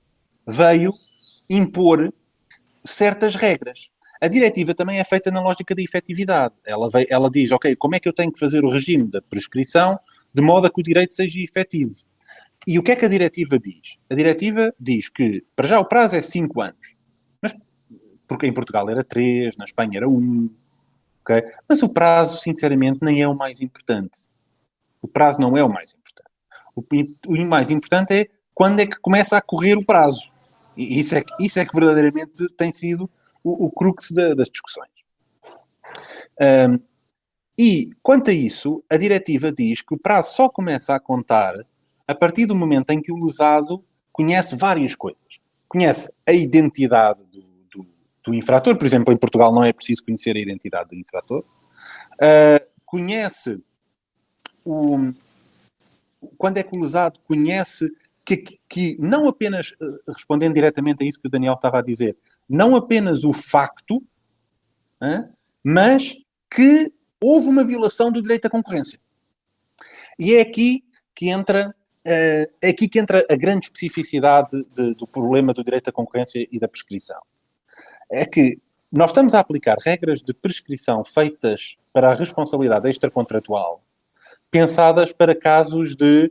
veio impor certas regras. A diretiva também é feita na lógica da efetividade. Ela diz, ok, como é que eu tenho que fazer o regime da prescrição de modo a que o direito seja efetivo? E o que é que a diretiva diz? A diretiva diz que, para já, o prazo é 5 anos. Mas, porque em Portugal era 3, na Espanha era 1. Okay? Mas o prazo, sinceramente, nem é o mais importante. O prazo não é o mais importante. O mais importante é quando é que começa a correr o prazo. E isso é que verdadeiramente tem sido o crux das discussões. E, quanto a isso, a diretiva diz que o prazo só começa a contar a partir do momento em que o lesado conhece várias coisas. Conhece a identidade do infrator, por exemplo, em Portugal não é preciso conhecer a identidade do infrator. Conhece quando é que o lesado conhece que não apenas, respondendo diretamente a isso que o Daniel estava a dizer, não apenas o facto, mas que houve uma violação do direito à concorrência. E é aqui que entra a grande especificidade do problema do direito à concorrência e da prescrição. É que nós estamos a aplicar regras de prescrição feitas para a responsabilidade extracontratual, pensadas para casos de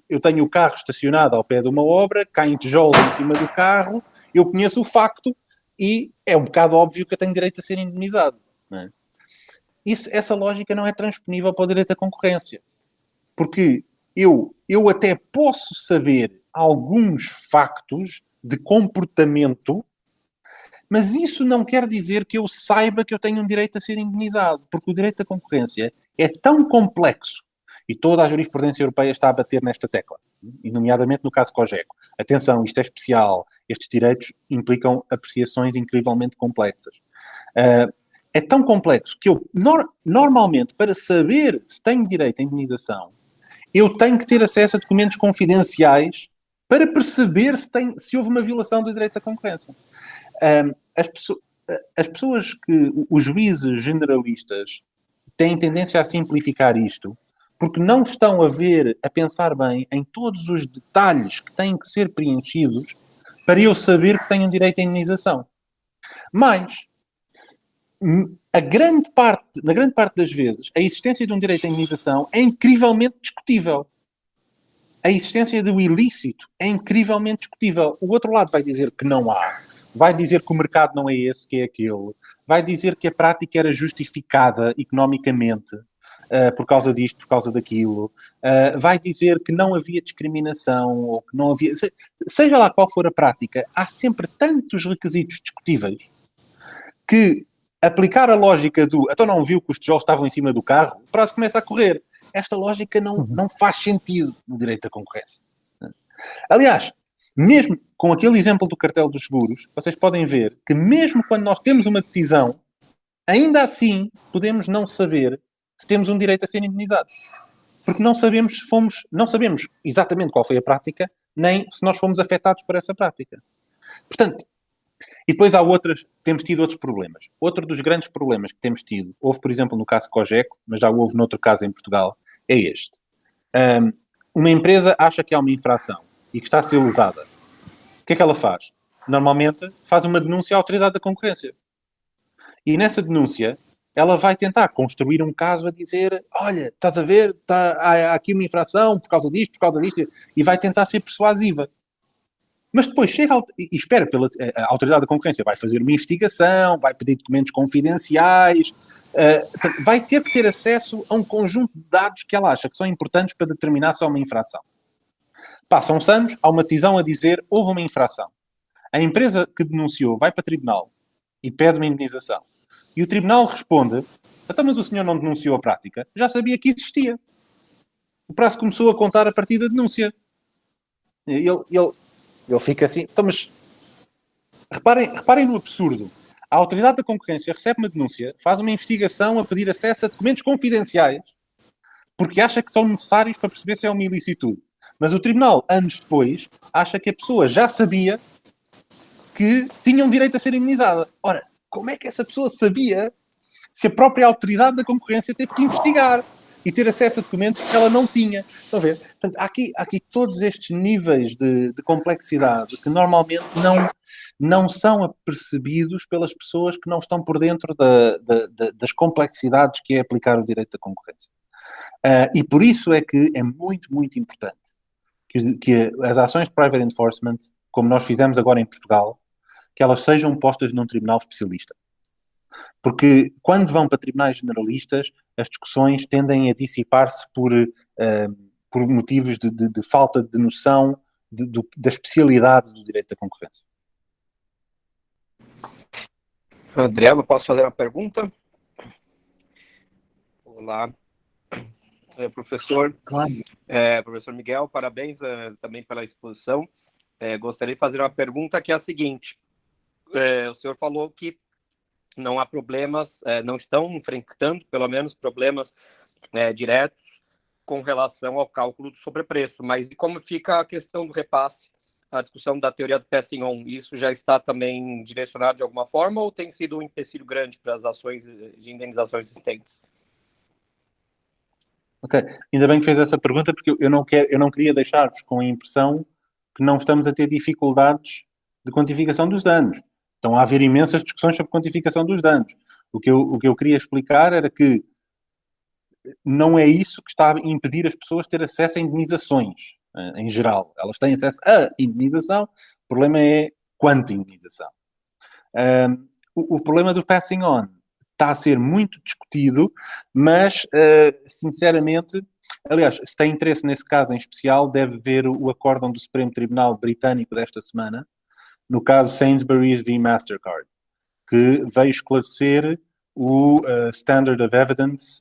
eu tenho o carro estacionado ao pé de uma obra, caem tijolos em cima do carro, eu conheço o facto e é um bocado óbvio que eu tenho direito a ser indemnizado. Não é? Essa lógica não é transponível para o direito à concorrência. Porque eu até posso saber alguns factos de comportamento, mas isso não quer dizer que eu saiba que eu tenho um direito a ser indenizado, porque o direito à concorrência é tão complexo, e toda a jurisprudência europeia está a bater nesta tecla, e nomeadamente no caso Cogeco. Atenção, isto é especial, estes direitos implicam apreciações incrivelmente complexas. É tão complexo que eu, normalmente, para saber se tenho direito à indenização, eu tenho que ter acesso a documentos confidenciais para perceber se houve uma violação do direito à concorrência. As pessoas os juízes generalistas têm tendência a simplificar isto porque não estão a pensar bem em todos os detalhes que têm que ser preenchidos para eu saber que tenho direito à indenização. Mas, na grande parte das vezes, a existência de um direito à indenização é incrivelmente discutível. A existência do ilícito é incrivelmente discutível. O outro lado vai dizer que não há. Vai dizer que o mercado não é esse, que é aquele. Vai dizer que a prática era justificada economicamente por causa disto, por causa daquilo. Vai dizer que não havia discriminação ou que não havia... Seja lá qual for a prática, há sempre tantos requisitos discutíveis que aplicar a lógica então não viu que os tijolos estavam em cima do carro, o prazo começa a correr. esta lógica não faz sentido no direito da concorrência. Aliás, mesmo com aquele exemplo do cartel dos seguros, vocês podem ver que mesmo quando nós temos uma decisão, ainda assim podemos não saber se temos um direito a ser indenizados. Porque não sabemos exatamente qual foi a prática, nem se nós fomos afetados por essa prática. Portanto, e depois temos tido outros problemas. Outro dos grandes problemas que temos tido, houve, por exemplo, no caso Cogeco, mas já houve noutro caso em Portugal, é este. Uma empresa acha que há uma infração e que está a ser lesada. O que é que ela faz? Normalmente faz uma denúncia à autoridade da concorrência. E nessa denúncia, ela vai tentar construir um caso a dizer, olha, estás a ver, há aqui uma infração por causa disto, e vai tentar ser persuasiva. Mas depois chega e espera a autoridade da concorrência, vai fazer uma investigação, vai pedir documentos confidenciais, vai ter que ter acesso a um conjunto de dados que ela acha que são importantes para determinar se há uma infração. Passam-se anos, há uma decisão a dizer, houve uma infração. A empresa que denunciou vai para o tribunal e pede uma indenização. E o tribunal responde, então, mas o senhor não denunciou a prática? Já sabia que existia. O prazo começou a contar a partir da denúncia. Ele fica assim, então, mas reparem no absurdo. A autoridade da concorrência recebe uma denúncia, faz uma investigação a pedir acesso a documentos confidenciais, porque acha que são necessários para perceber se é uma ilicitude. Mas o tribunal, anos depois, acha que a pessoa já sabia que tinha um direito a ser indemnizada. Ora, como é que essa pessoa sabia se a própria autoridade da concorrência teve que investigar e ter acesso a documentos que ela não tinha? Estão a ver? Portanto, há aqui todos estes níveis de complexidade que normalmente não são apercebidos pelas pessoas que não estão por dentro das complexidades que é aplicar o direito da concorrência. E por isso é que é muito, muito importante que as ações de private enforcement, como nós fizemos agora em Portugal, que elas sejam postas num tribunal especialista. Porque quando vão para tribunais generalistas, as discussões tendem a dissipar-se por motivos de falta de noção da especialidade do direito da concorrência. Adriano, posso fazer uma pergunta? Olá, professor. Claro. Professor Miguel, parabéns também pela exposição. Gostaria de fazer uma pergunta que é a seguinte. O senhor falou que não há problemas, não estão enfrentando, pelo menos, problemas diretos com relação ao cálculo do sobrepreço. Mas e como fica a questão do repasse, a discussão da teoria do passing on? Isso já está também direcionado de alguma forma ou tem sido um empecilho grande para as ações de indenização existentes? Ok, ainda bem que fez essa pergunta, porque eu não queria deixar-vos com a impressão que não estamos a ter dificuldades de quantificação dos danos. Estão a haver imensas discussões sobre quantificação dos danos. O que eu queria explicar era que não é isso que está a impedir as pessoas de ter acesso a indenizações, em geral. Elas têm acesso a indenização, o problema é quanto indenização. O problema do passing on está a ser muito discutido, mas, sinceramente, aliás, se tem interesse nesse caso em especial, deve ver o acórdão do Supremo Tribunal Britânico desta semana, no caso Sainsbury's v Mastercard, que veio esclarecer o Standard of Evidence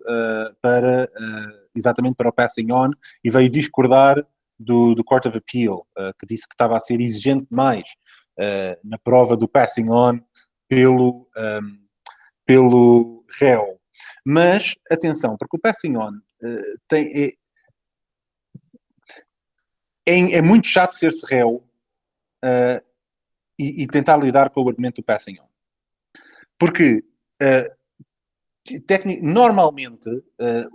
exatamente para o passing on e veio discordar do Court of Appeal, que disse que estava a ser exigente demais na prova do passing on pelo réu. Mas, atenção, porque o passing on é muito chato ser-se réu e tentar lidar com o argumento do passing on. Porque, normalmente,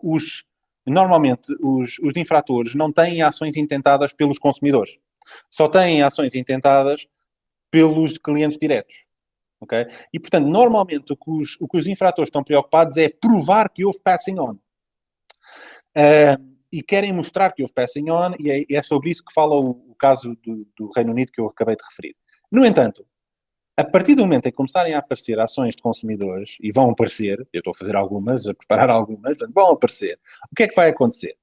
os infratores não têm ações intentadas pelos consumidores. Só têm ações intentadas pelos clientes diretos. Okay? E, portanto, normalmente o que os infratores estão preocupados é provar que houve passing on. E querem mostrar que houve passing on, e é sobre isso que fala o caso do Reino Unido que eu acabei de referir. No entanto, a partir do momento em que começarem a aparecer ações de consumidores, e vão aparecer, eu estou a fazer algumas, a preparar algumas, vão aparecer, o que é que vai acontecer?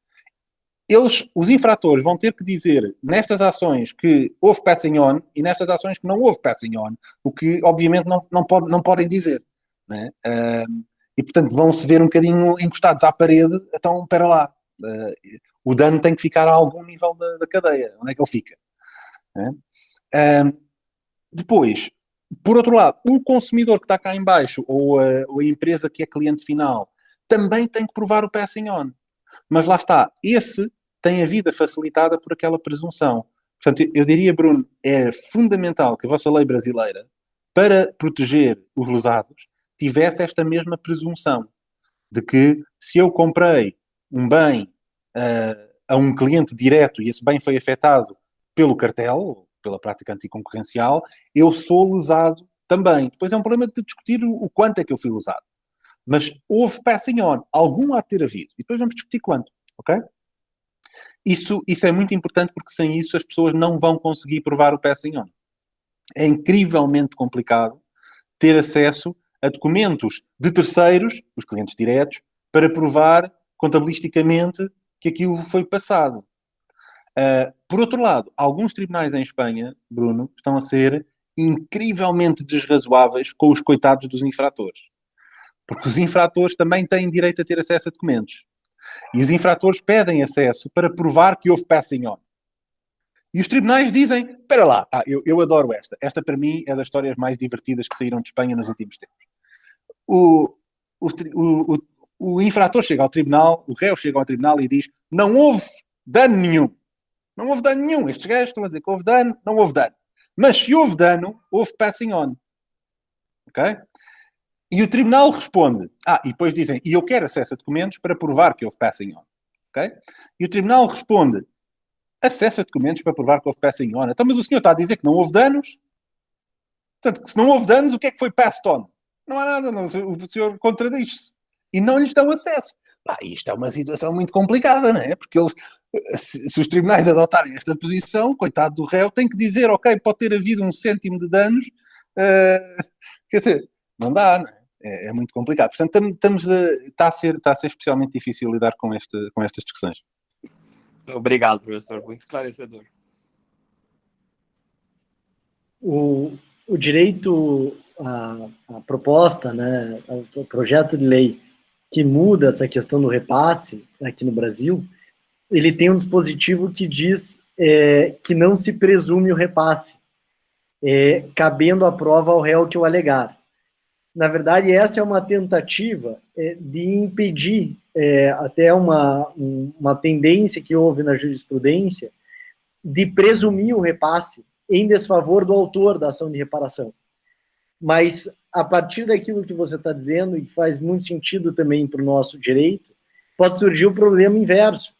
Os infratores vão ter que dizer nestas ações que houve passing on e nestas ações que não houve passing on, o que obviamente não podem dizer. Né? E portanto vão-se ver um bocadinho encostados à parede, então espera lá, O dano tem que ficar a algum nível da cadeia. Onde é que ele fica? Depois, por outro lado, o consumidor que está cá em baixo, ou a empresa que é cliente final, também tem que provar o passing on. Mas lá está, esse tem a vida facilitada por aquela presunção. Portanto, eu diria, Bruno, é fundamental que a vossa lei brasileira, para proteger os lesados, tivesse esta mesma presunção de que se eu comprei um bem a um cliente direto e esse bem foi afetado pelo cartel, pela prática anticoncorrencial, eu sou lesado também. Depois é um problema de discutir o quanto é que eu fui lesado. Mas houve passing on, algum há de ter havido. E depois vamos discutir quanto, ok? Isso é muito importante porque sem isso as pessoas não vão conseguir provar o passing on. É incrivelmente complicado ter acesso a documentos de terceiros, os clientes diretos, para provar contabilisticamente que aquilo foi passado. Por outro lado, alguns tribunais em Espanha, Bruno, estão a ser incrivelmente desrazoáveis com os coitados dos infratores. Porque os infratores também têm direito a ter acesso a documentos. E os infratores pedem acesso para provar que houve passing on. E os tribunais dizem, espera lá, eu adoro esta. Esta, para mim, é das histórias mais divertidas que saíram de Espanha nos últimos tempos. O infrator chega ao tribunal, o réu chega ao tribunal e diz, não houve dano nenhum. Não houve dano nenhum. Estes gajos estão a dizer que houve dano, não houve dano. Mas se houve dano, houve passing on. Ok? E o tribunal responde, e depois dizem, e eu quero acesso a documentos para provar que houve passing on. Ok? E o tribunal responde, acesso a documentos para provar que houve passing on. Então, mas o senhor está a dizer que não houve danos? Portanto, se não houve danos, o que é que foi passed on? Não há nada, não, o senhor contradiz-se. E não lhes dão acesso. Isto é uma situação muito complicada, não é? Porque eles, se os tribunais adotarem esta posição, coitado do réu, tem que dizer, ok, pode ter havido 1 cêntimo de danos, quer dizer, não dá, não é? É muito complicado. Portanto, está a ser especialmente difícil lidar com estas discussões. Obrigado, professor. Muito esclarecedor. O direito, a proposta, né, o projeto de lei que muda essa questão do repasse aqui no Brasil, ele tem um dispositivo que diz que não se presume o repasse, cabendo a prova ao réu que o alegar. Na verdade, essa é uma tentativa de impedir até uma tendência que houve na jurisprudência de presumir o repasse em desfavor do autor da ação de reparação. Mas, a partir daquilo que você está dizendo, e faz muito sentido também para o nosso direito, pode surgir o problema inverso,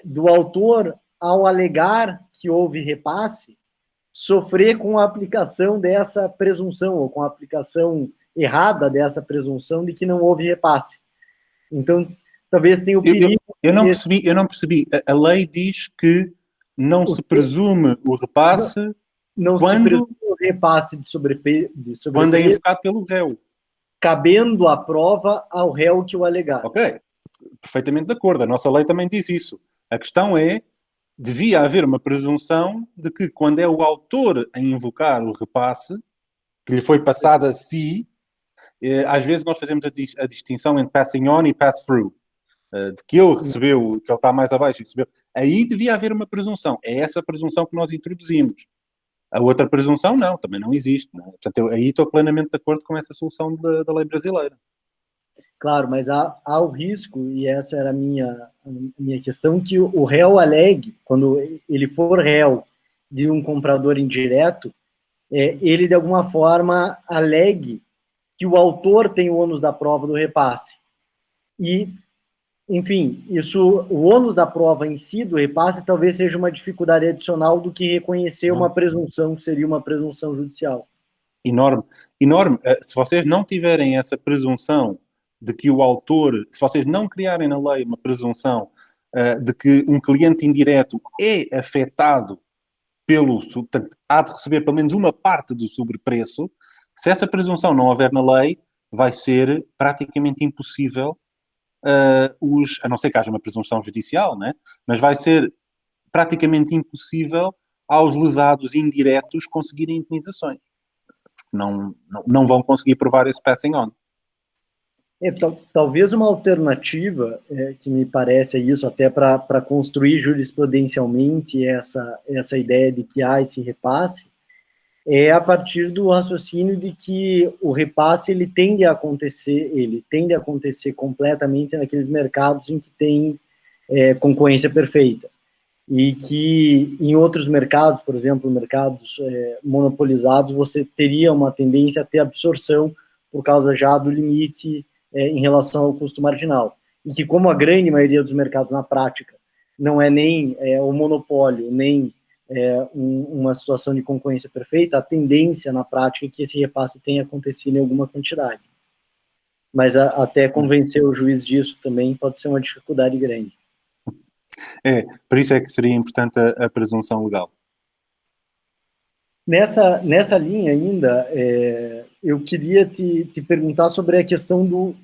do autor, ao alegar que houve repasse, sofrer com a aplicação dessa presunção, ou com a aplicação errada dessa presunção de que não houve repasse. Então, talvez tenha o perigo... Eu não percebi. A lei diz que não se presume o repasse não quando, se presume o repasse de sobrepreço quando é invocado pelo réu. Cabendo a prova ao réu que o alegar. Ok, perfeitamente de acordo. A nossa lei também diz isso. A questão é, devia haver uma presunção de que quando é o autor a invocar o repasse, que lhe foi passado a si, às vezes nós fazemos a distinção entre passing on e pass through. De que ele recebeu, que ele está mais abaixo e recebeu. Aí devia haver uma presunção. É essa presunção que nós introduzimos. A outra presunção, não, também não existe. Não é? Portanto, aí estou plenamente de acordo com essa solução da lei brasileira. Claro, mas há o risco, e essa era a minha questão, que o réu alegue, quando ele for réu de um comprador indireto, ele de alguma forma alegue que o autor tem o ônus da prova do repasse. E, enfim, o ônus da prova em si, do repasse, talvez seja uma dificuldade adicional do que reconhecer uma presunção, que seria uma presunção judicial. Enorme. Se vocês não tiverem essa presunção de que o autor, se vocês não criarem na lei uma presunção de que um cliente indireto é afetado portanto, há de receber pelo menos uma parte do sobrepreço, se essa presunção não houver na lei, vai ser praticamente impossível, a não ser que haja uma presunção judicial, né? Mas vai ser praticamente impossível aos lesados indiretos conseguirem indenizações. Porque não vão conseguir provar esse passing on. Talvez uma alternativa, que me parece isso, até para construir jurisprudencialmente essa ideia de que há esse repasse, é a partir do raciocínio de que o repasse ele tende a acontecer completamente naqueles mercados em que tem concorrência perfeita. E que em outros mercados, por exemplo, mercados monopolizados, você teria uma tendência a ter absorção por causa já do limite em relação ao custo marginal. E que, como a grande maioria dos mercados na prática não é nem o monopólio, nem uma situação de concorrência perfeita, a tendência na prática é que esse repasse tenha acontecido em alguma quantidade. Mas até convencer o juiz disso também pode ser uma dificuldade grande. Por isso é que seria importante a presunção legal. Nessa linha ainda, eu queria te perguntar sobre a questão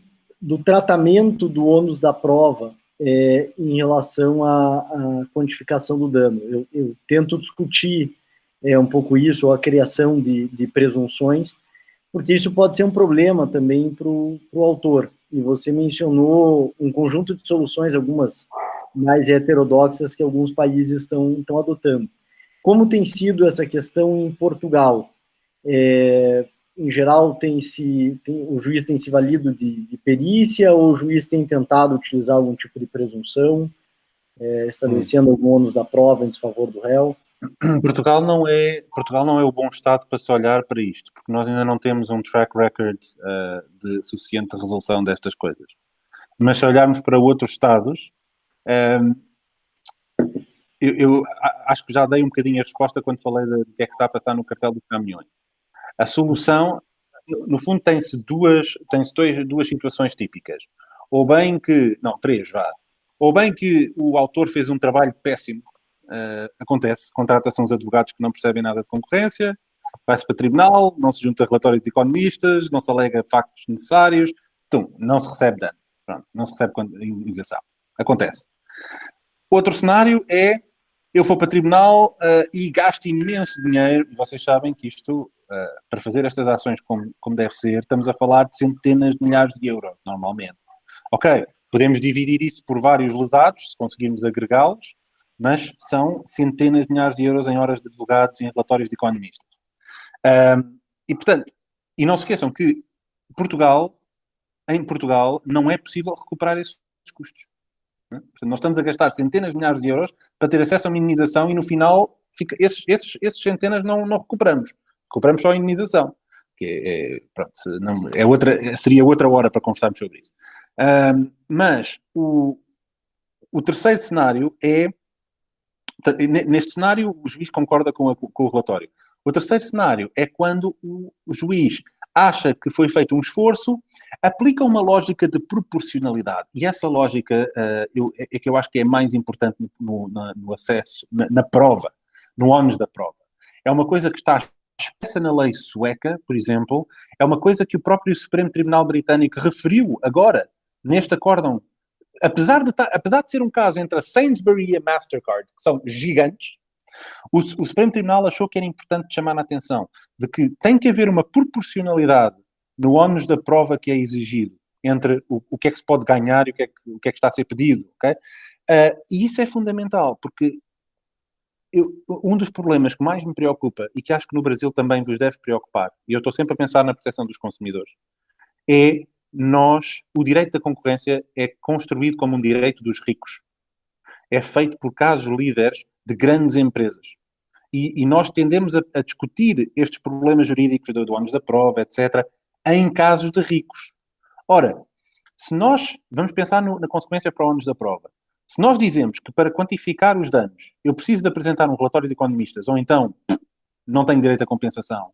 do tratamento do ônus da prova em relação à quantificação do dano. Eu tento discutir um pouco isso, ou a criação de presunções, porque isso pode ser um problema também para o autor. E você mencionou um conjunto de soluções, algumas mais heterodoxas, que alguns países estão adotando. Como tem sido essa questão em Portugal? Em geral, o juiz tem se valido de perícia, ou o juiz tem tentado utilizar algum tipo de presunção, estabelecendo algum ônus da prova em desfavor do réu? Portugal não é o bom estado para se olhar para isto, porque nós ainda não temos um track record de suficiente resolução destas coisas. Mas se olharmos para outros estados, eu acho que já dei um bocadinho a resposta quando falei do que é que está a passar no cartel dos caminhões. A solução, no fundo, tem-se duas situações típicas. Ou bem que... Não, três, vá. Ou bem que o autor fez um trabalho péssimo. Acontece. Contrata-se uns advogados que não percebem nada de concorrência, vai-se para tribunal, não se junta a relatórios de economistas, não se alega factos necessários. Então, não se recebe dano. Pronto, não se recebe indenização. Acontece. Outro cenário é eu vou para tribunal e gasto imenso dinheiro. E vocês sabem que isto, para fazer estas ações como deve ser, estamos a falar de centenas de milhares de euros, normalmente. Ok, podemos dividir isso por vários lesados, se conseguirmos agregá-los, mas são centenas de milhares de euros em horas de advogados e em relatórios de economistas. E, portanto, não se esqueçam que em Portugal não é possível recuperar esses custos. Portanto, nós estamos a gastar centenas de milhares de euros para ter acesso a uma indenização e no final esses centenas não recuperamos. Recuperamos só a indenização. Seria outra hora para conversarmos sobre isso. Mas o terceiro cenário é... Neste cenário, o juiz concorda com o relatório. O terceiro cenário é quando o juiz acha que foi feito um esforço, aplica uma lógica de proporcionalidade. E essa lógica é que eu acho que é mais importante no acesso, na prova, no ónus da prova. É uma coisa que está expressa na lei sueca, por exemplo, é uma coisa que o próprio Supremo Tribunal Britânico referiu agora, neste acórdão. Apesar de ser um caso entre a Sainsbury e a Mastercard, que são gigantes, o Supremo Tribunal achou que era importante chamar a atenção de que tem que haver uma proporcionalidade no ónus da prova que é exigido entre o que é que se pode ganhar e o que é que está a ser pedido. Okay? E isso é fundamental, porque um dos problemas que mais me preocupa e que acho que no Brasil também vos deve preocupar, e eu estou sempre a pensar na proteção dos consumidores, é o direito da concorrência é construído como um direito dos ricos. É feito por casos líderes de grandes empresas. E nós tendemos a discutir estes problemas jurídicos do ónus da prova, etc., em casos de ricos. Ora, se nós vamos pensar na consequência para o ónus da prova, se nós dizemos que para quantificar os danos eu preciso de apresentar um relatório de economistas, ou então não tenho direito à compensação,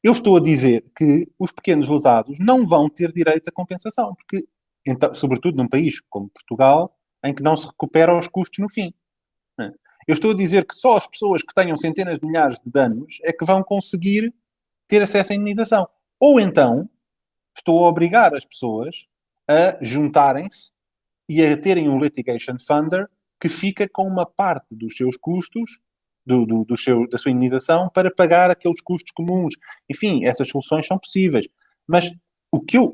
eu estou a dizer que os pequenos lesados não vão ter direito à compensação, porque, então, sobretudo num país como Portugal, em que não se recupera os custos no fim. Eu estou a dizer que só as pessoas que tenham centenas de milhares de danos é que vão conseguir ter acesso à indenização. Ou então, estou a obrigar as pessoas a juntarem-se e a terem um litigation funder que fica com uma parte dos seus custos da sua indenização para pagar aqueles custos comuns. Enfim, essas soluções são possíveis. Mas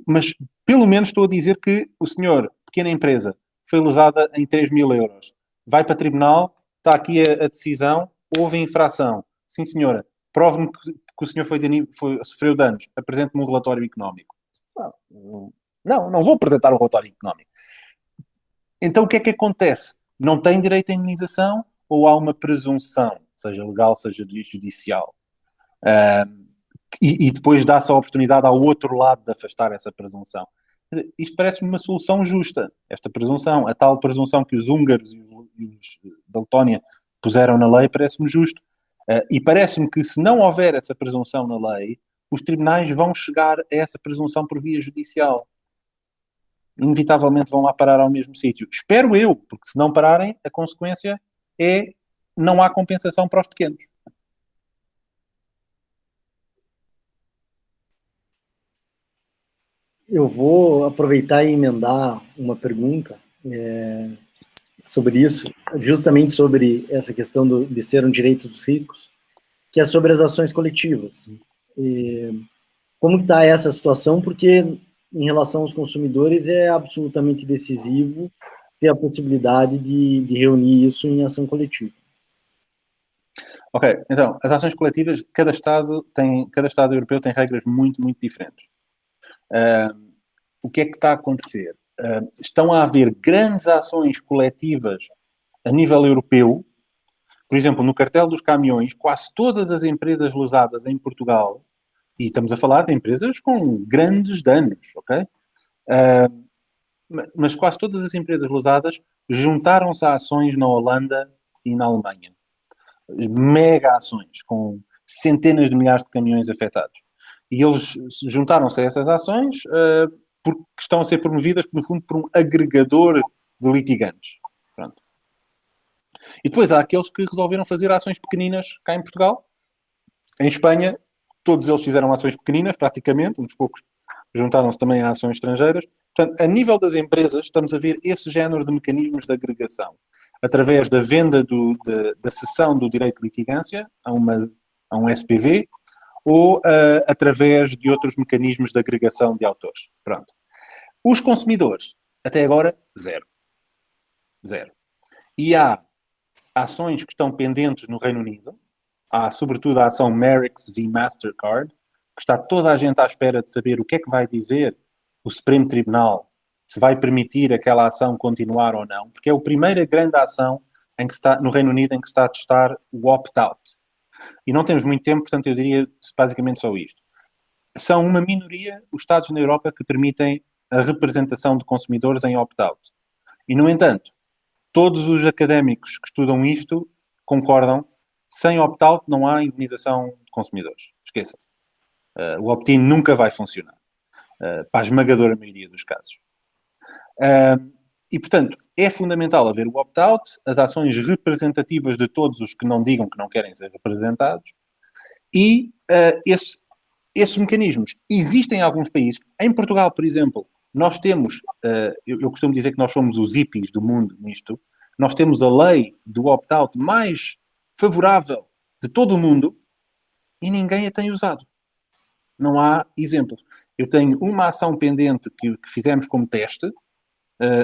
Mas pelo menos estou a dizer que o senhor, pequena empresa, foi lesada em 3.000 euros. Vai para tribunal, está aqui a decisão, houve infração. Sim, senhora, prove-me que o senhor sofreu danos. Apresente-me um relatório económico. Não vou apresentar um relatório económico. Então o que é que acontece? Não tem direito à indemnização ou há uma presunção, seja legal, seja judicial? E depois dá-se a oportunidade ao outro lado de afastar essa presunção. Isto parece-me uma solução justa, esta presunção. A tal presunção que os húngaros e os da Letónia puseram na lei parece-me justo. E parece-me que se não houver essa presunção na lei, os tribunais vão chegar a essa presunção por via judicial. Inevitavelmente vão lá parar ao mesmo sítio. Espero eu, porque se não pararem, a consequência é não há compensação para os pequenos. Eu vou aproveitar e emendar uma pergunta sobre isso, justamente sobre essa questão de ser um direito dos ricos, que é sobre as ações coletivas. Como está essa situação? Porque, em relação aos consumidores, é absolutamente decisivo ter a possibilidade de reunir isso em ação coletiva. Ok, então, as ações coletivas, cada Estado europeu tem regras muito, muito diferentes. O que é que está a acontecer? Estão a haver grandes ações coletivas a nível europeu. Por exemplo, no cartel dos caminhões, quase todas as empresas lesadas em Portugal, e estamos a falar de empresas com grandes danos, ok? Mas quase todas as empresas lesadas juntaram-se a ações na Holanda e na Alemanha. Mega ações, com centenas de milhares de caminhões afetados. E eles juntaram-se a essas ações porque estão a ser promovidas, no fundo, por um agregador de litigantes. Pronto. E depois há aqueles que resolveram fazer ações pequeninas cá em Portugal. Em Espanha, todos eles fizeram ações pequeninas, praticamente, uns poucos juntaram-se também a ações estrangeiras. Portanto, a nível das empresas, estamos a ver esse género de mecanismos de agregação, através da venda da cessão do direito de litigância a um SPV, ou através de outros mecanismos de agregação de autores. Pronto. Os consumidores, até agora, zero. Zero. E há ações que estão pendentes no Reino Unido. Há, sobretudo, a ação Merix v Mastercard, que está toda a gente à espera de saber o que é que vai dizer o Supremo Tribunal, se vai permitir aquela ação continuar ou não, porque é a primeira grande ação no Reino Unido em que se está a testar o opt-out. E não temos muito tempo, portanto eu diria basicamente só isto. São uma minoria os Estados na Europa que permitem a representação de consumidores em opt-out. E, no entanto, todos os académicos que estudam isto concordam, sem opt-out não há indemnização de consumidores. Esqueçam. O opt-in nunca vai funcionar. Para a esmagadora maioria dos casos. E, portanto, é fundamental haver o opt-out, as ações representativas de todos os que não digam que não querem ser representados, e esses mecanismos existem em alguns países. Em Portugal, por exemplo, nós temos, eu costumo dizer que nós somos os hippies do mundo nisto, nós temos a lei do opt-out mais favorável de todo o mundo e ninguém a tem usado. Não há exemplos. Eu tenho uma ação pendente que fizemos como teste,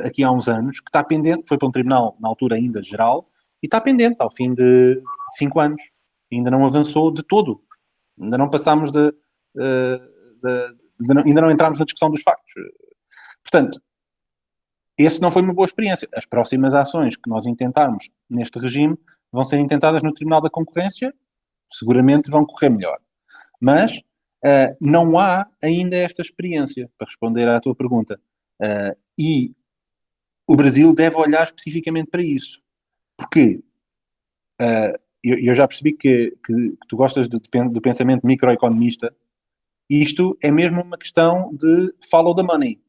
aqui há uns anos, que está pendente, foi para um tribunal, na altura ainda geral, e está pendente ao fim de 5 anos. Ainda não avançou de todo. Ainda não passámos ainda não entramos na discussão dos factos. Portanto, esse não foi uma boa experiência. As próximas ações que nós intentarmos neste regime vão ser intentadas no Tribunal da Concorrência, seguramente vão correr melhor. Mas não há ainda esta experiência, para responder à tua pergunta. E o Brasil deve olhar especificamente para isso. Porque eu já percebi que tu gostas do pensamento microeconomista. Isto é mesmo uma questão de follow the money.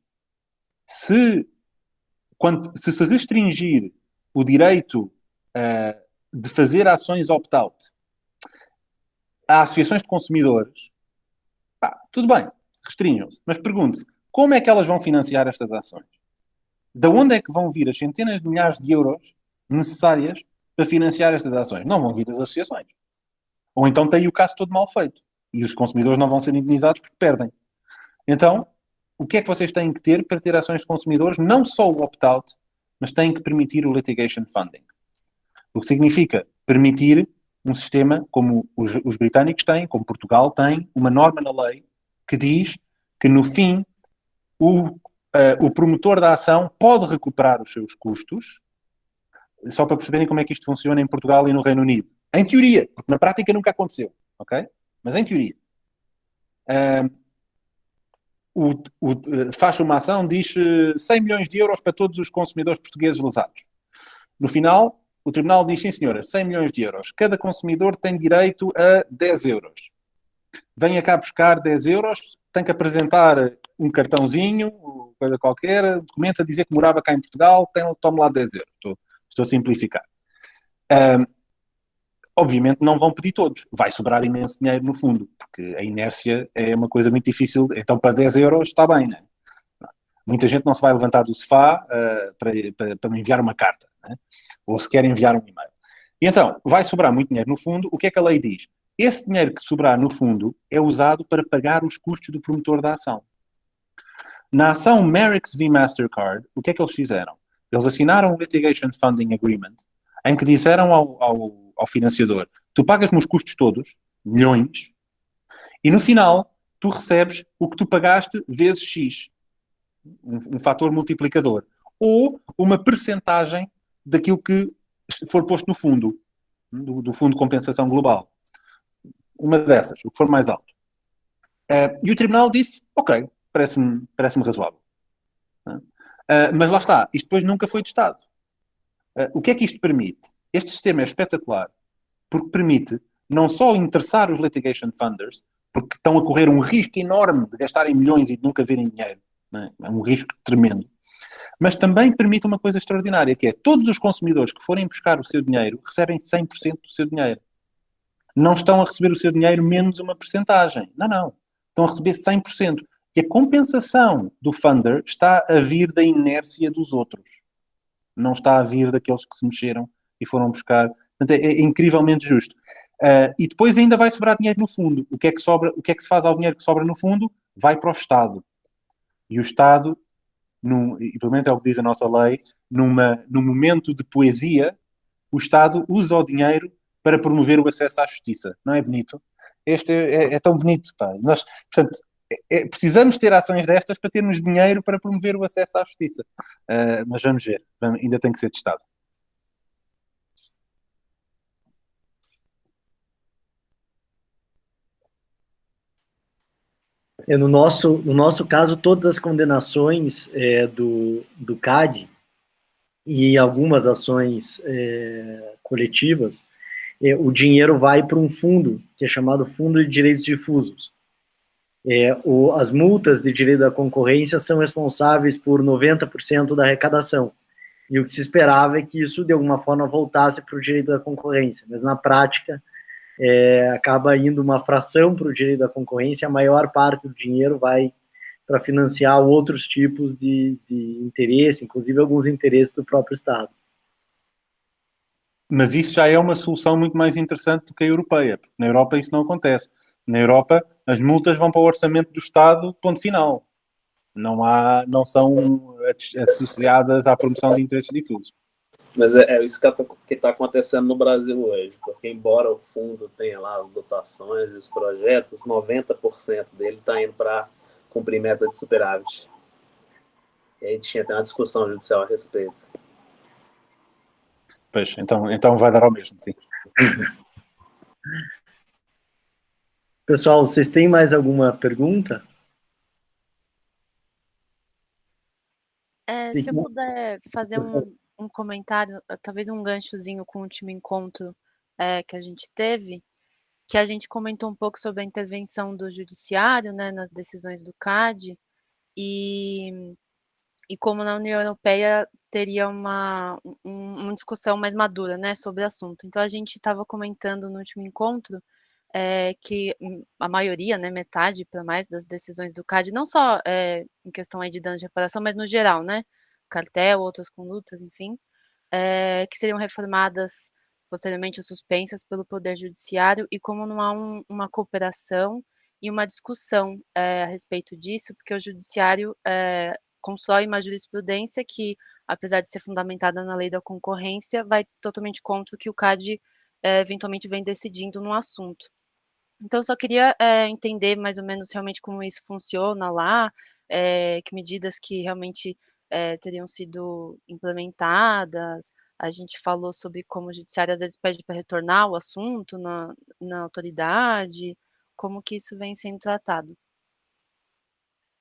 Se se restringir o direito de fazer ações opt-out a associações de consumidores, tudo bem, restringam-se. Mas pergunte-se, como é que elas vão financiar estas ações? De onde é que vão vir as centenas de milhares de euros necessárias para financiar estas ações? Não vão vir das associações. Ou então tem o caso todo mal feito. E os consumidores não vão ser indenizados porque perdem. Então, o que é que vocês têm que ter para ter ações de consumidores? Não só o opt-out, mas têm que permitir o litigation funding. O que significa permitir um sistema como os britânicos têm, como Portugal tem, uma norma na lei que diz que, no fim, o promotor da ação pode recuperar os seus custos, só para perceberem como é que isto funciona em Portugal e no Reino Unido. Em teoria, porque na prática nunca aconteceu, ok? Mas em teoria. Faz uma ação, diz 100 milhões de euros para todos os consumidores portugueses lesados. No final, o tribunal diz, sim senhora, 100 milhões de euros. Cada consumidor tem direito a 10 euros. Venha cá buscar 10 euros, tem que apresentar um cartãozinho, coisa qualquer, documento a dizer que morava cá em Portugal, tome lá 10 euros. Estou a simplificar. Obviamente não vão pedir todos. Vai sobrar imenso dinheiro no fundo, porque a inércia é uma coisa muito difícil. Então, para 10 euros está bem, né? Muita gente não se vai levantar do sofá para me enviar uma carta, né? Ou se quer enviar um e-mail. E então, vai sobrar muito dinheiro no fundo. O que é que a lei diz? Esse dinheiro que sobrar no fundo é usado para pagar os custos do promotor da ação. Na ação Merix v Mastercard, o que é que eles fizeram? Eles assinaram um Litigation Funding Agreement em que disseram ao financiador, tu pagas-me os custos todos, milhões, e no final tu recebes o que tu pagaste vezes X, um fator multiplicador, ou uma percentagem daquilo que for posto no fundo, do Fundo de Compensação Global. Uma dessas, o que for mais alto. E o tribunal disse, ok, parece-me razoável. Mas lá está, isto depois nunca foi testado. O que é que isto permite? Este sistema é espetacular, porque permite não só interessar os litigation funders, porque estão a correr um risco enorme de gastarem milhões e de nunca verem dinheiro, não é? É um risco tremendo, mas também permite uma coisa extraordinária, que é todos os consumidores que forem buscar o seu dinheiro recebem 100% do seu dinheiro. Não estão a receber o seu dinheiro menos uma percentagem. Não. Estão a receber 100%. E a compensação do funder está a vir da inércia dos outros. Não está a vir daqueles que se mexeram e foram buscar. Portanto, é incrivelmente justo. E depois ainda vai sobrar dinheiro no fundo. O que é que sobra? O que é que se faz ao dinheiro que sobra no fundo? Vai para o Estado. E o Estado, e pelo menos é o que diz a nossa lei, num momento de poesia, o Estado usa o dinheiro para promover o acesso à justiça. Não é bonito? Este é tão bonito, pá. Nós, portanto, precisamos ter ações destas para termos dinheiro para promover o acesso à justiça. Mas vamos ver. Ainda tem que ser testado. No nosso caso, todas as condenações do CAD e algumas ações coletivas, o dinheiro vai para um fundo, que é chamado Fundo de Direitos Difusos. As multas de direito da concorrência são responsáveis por 90% da arrecadação. E o que se esperava é que isso, de alguma forma, voltasse para o direito da concorrência. Mas, na prática, acaba indo uma fração para o direito da concorrência, a maior parte do dinheiro vai para financiar outros tipos de interesse, inclusive alguns interesses do próprio Estado. Mas isso já é uma solução muito mais interessante do que a europeia, porque na Europa isso não acontece. Na Europa, as multas vão para o orçamento do Estado, ponto final. Não são associadas à promoção de interesses difusos. Mas é isso que está acontecendo no Brasil hoje, porque embora o fundo tenha lá as dotações e os projetos, 90% dele está indo para cumprir meta de superávit. E aí tinha até uma discussão judicial a respeito. Pois, então vai dar ao mesmo, sim. Pessoal, vocês têm mais alguma pergunta? Se eu puder fazer um comentário, talvez um ganchozinho com o último encontro que a gente teve, que a gente comentou um pouco sobre a intervenção do judiciário, né, nas decisões do CAD, e como na União Europeia teria uma discussão mais madura, né, sobre o assunto. Então, a gente estava comentando no último encontro que a maioria, né, metade para mais das decisões do CAD, não só em questão aí de danos de reparação, mas no geral, né, cartel, outras condutas, enfim, que seriam reformadas posteriormente ou suspensas pelo Poder Judiciário, e como não há uma cooperação e uma discussão a respeito disso, porque o judiciário constrói uma jurisprudência que, apesar de ser fundamentada na lei da concorrência, vai totalmente contra o que o CAD eventualmente vem decidindo no assunto. Então, eu só queria entender mais ou menos realmente como isso funciona lá, que medidas que realmente teriam sido implementadas. A gente falou sobre como o judiciário às vezes pede para retornar o assunto na autoridade, como que isso vem sendo tratado.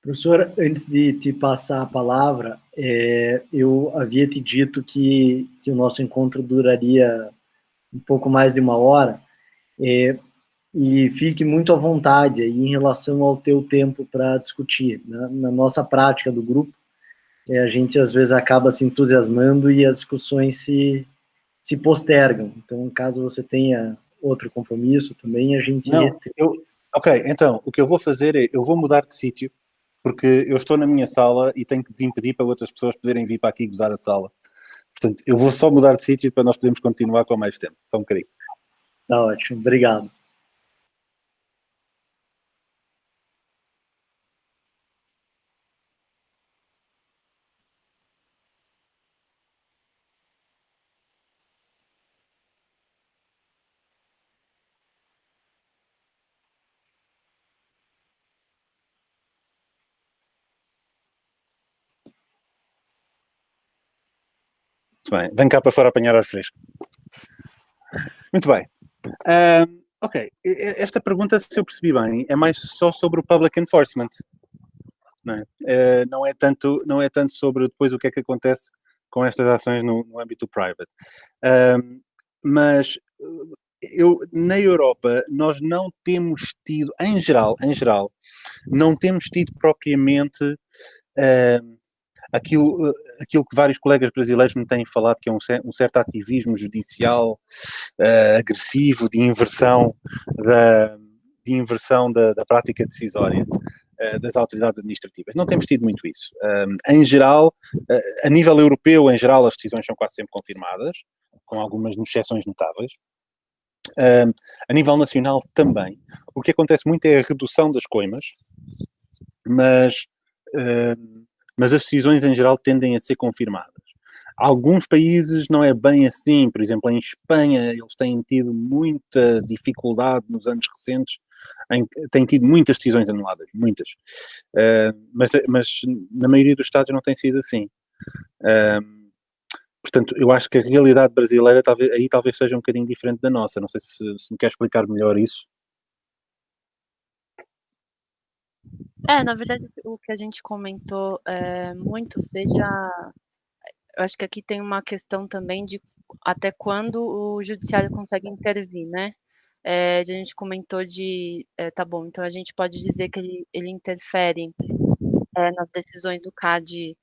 Professor, antes de te passar a palavra, eu havia te dito que o nosso encontro duraria um pouco mais de 1 hora, e fique muito à vontade aí em relação ao teu tempo para discutir. Na nossa prática do grupo, a gente às vezes acaba se entusiasmando e as discussões se postergam. Então, caso você tenha outro compromisso também, a gente... Não, ok, então, o que eu vou fazer é, eu vou mudar de sítio, porque eu estou na minha sala e tenho que desimpedir para outras pessoas poderem vir para aqui gozar a sala. Portanto, eu vou só mudar de sítio para nós podermos continuar com mais tempo. Só um bocadinho. Tá ótimo, obrigado. Muito bem, vem cá para fora apanhar ar fresco. Muito bem. Ok, esta pergunta, se eu percebi bem, é mais só sobre o public enforcement. Não é tanto sobre depois o que é que acontece com estas ações no âmbito private. Mas na Europa, nós não temos tido, em geral, não temos tido propriamente aquilo que vários colegas brasileiros me têm falado, que é um certo ativismo judicial agressivo, de inversão da prática decisória das autoridades administrativas. Não temos tido muito isso. Em geral, a nível europeu, em geral, as decisões são quase sempre confirmadas, com algumas exceções notáveis. A nível nacional também. O que acontece muito é a redução das coimas, mas as decisões em geral tendem a ser confirmadas. Alguns países não é bem assim, por exemplo, em Espanha eles têm tido muita dificuldade nos anos recentes, têm tido muitas decisões anuladas, muitas. Mas na maioria dos Estados não tem sido assim. Portanto, eu acho que a realidade brasileira talvez seja um bocadinho diferente da nossa. Não sei se me quer explicar melhor isso. Na verdade, o que a gente comentou muito eu acho que aqui tem uma questão também de até quando o judiciário consegue intervir, né? A gente comentou tá bom, então a gente pode dizer que ele interfere nas decisões do CAD.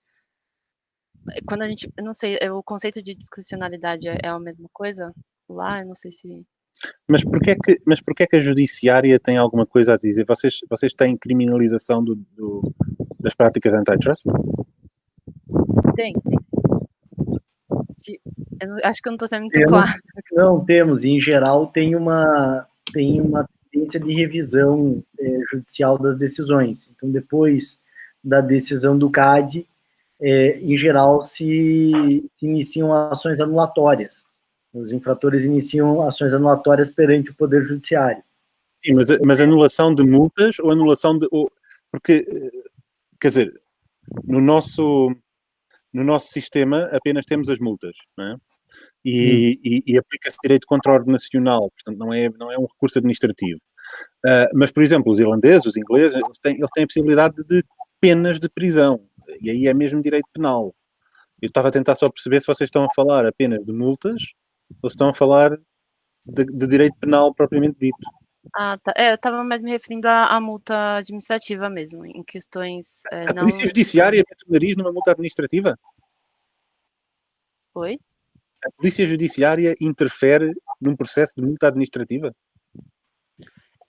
Quando eu não sei, o conceito de discricionalidade é a mesma coisa lá? Eu não sei se... Mas porquê que a judiciária tem alguma coisa a dizer? Vocês têm criminalização das práticas antitrust? Tem. Acho que eu não estou sendo muito claro. Não temos, em geral tem uma tendência de revisão judicial das decisões. Então, depois da decisão do CAD, em geral se iniciam ações anulatórias. Os infratores iniciam ações anulatórias perante o Poder Judiciário. Sim, mas anulação de multas ou anulação de... Porque, quer dizer, no nosso sistema apenas temos as multas, não é? E aplica-se direito contra-ordenacional, portanto não é um recurso administrativo. Mas, por exemplo, os irlandeses, os ingleses, eles têm a possibilidade de penas de prisão, e aí é mesmo direito penal. Eu estava a tentar só perceber se vocês estão a falar apenas de multas ou se estão a falar de direito penal propriamente dito. Tá. Eu estava mais me referindo à multa administrativa mesmo, em questões A Polícia Judiciária mete o nariz numa multa administrativa? Oi? A Polícia Judiciária interfere num processo de multa administrativa?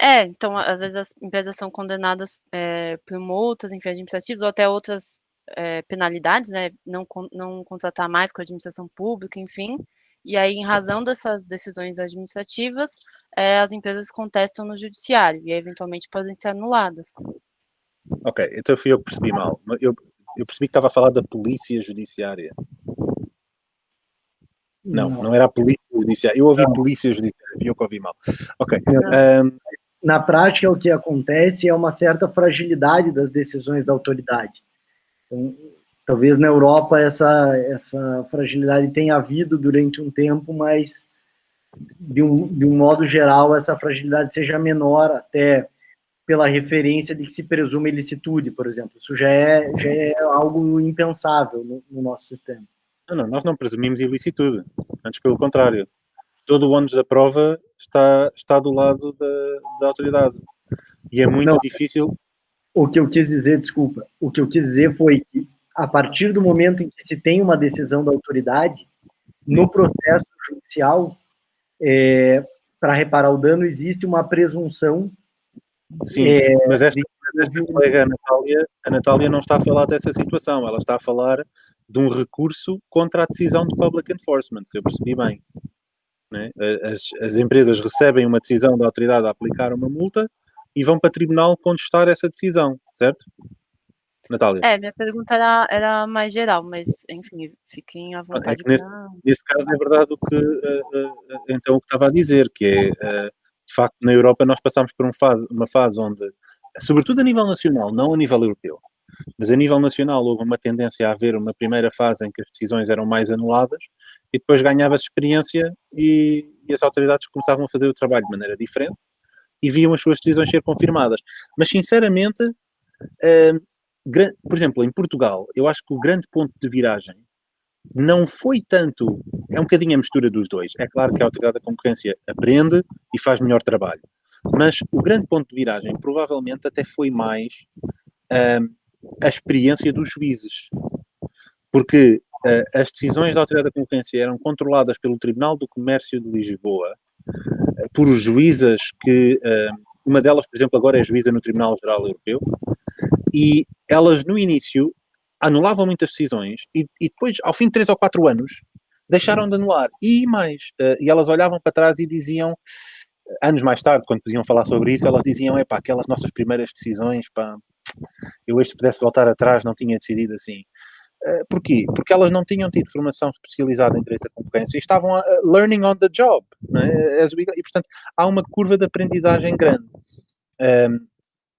Então, às vezes as empresas são condenadas por multas, enfim, administrativas, ou até outras penalidades, né? Não contratar mais com a administração pública, enfim. e aí, em razão dessas decisões administrativas, as empresas contestam no judiciário e, eventualmente, podem ser anuladas. Ok, então fui eu que percebi mal. Eu percebi que estava a falar da polícia judiciária. Não era a polícia judiciária. Eu ouvi polícia judiciária, fui eu que ouvi mal. Ok. Na prática, o que acontece é uma certa fragilidade das decisões da autoridade. Então, talvez na Europa essa fragilidade tenha havido durante um tempo, mas de um modo geral essa fragilidade seja menor, até pela referência de que se presume ilicitude, por exemplo. Isso já é algo impensável no nosso sistema. Não, nós não presumimos ilicitude. Antes, pelo contrário. Todo o ônus da prova está do lado da autoridade. E é muito difícil... O que eu quis dizer foi que, a partir do momento em que se tem uma decisão da autoridade, no processo judicial, para reparar o dano, existe uma presunção. Sim, mas esta colega, a Natália, não está a falar dessa situação. Ela está a falar de um recurso contra a decisão de public enforcement, se eu percebi bem. Né? As empresas recebem uma decisão da autoridade a aplicar uma multa e vão para tribunal contestar essa decisão, certo? Natália? Minha pergunta era mais geral, mas, enfim, fiquem à vontade. Nesse caso, é verdade então o que estava a dizer, que é, de facto, na Europa nós passámos por uma fase onde, sobretudo a nível nacional, não a nível europeu, mas a nível nacional houve uma tendência a haver uma primeira fase em que as decisões eram mais anuladas e depois ganhava-se experiência e as autoridades começavam a fazer o trabalho de maneira diferente e viam as suas decisões ser confirmadas. Mas, sinceramente, por exemplo, em Portugal, eu acho que o grande ponto de viragem não foi tanto... É um bocadinho a mistura dos dois. É claro que a autoridade da concorrência aprende e faz melhor trabalho. Mas o grande ponto de viragem, provavelmente, até foi mais a experiência dos juízes. Porque as decisões da autoridade da concorrência eram controladas pelo Tribunal do Comércio de Lisboa, por juízas que... uma delas, por exemplo, agora é juíza no Tribunal Geral Europeu, e elas, no início, anulavam muitas decisões e depois, ao fim de 3 ou 4 anos, deixaram de anular. E mais, e elas olhavam para trás e diziam, anos mais tarde, quando podiam falar sobre isso, elas diziam, aquelas nossas primeiras decisões, eu hoje se pudesse voltar atrás não tinha decidido assim. Porquê? Porque elas não tinham tido formação especializada em direito da concorrência e estavam learning on the job. Não é? E, portanto, há uma curva de aprendizagem grande.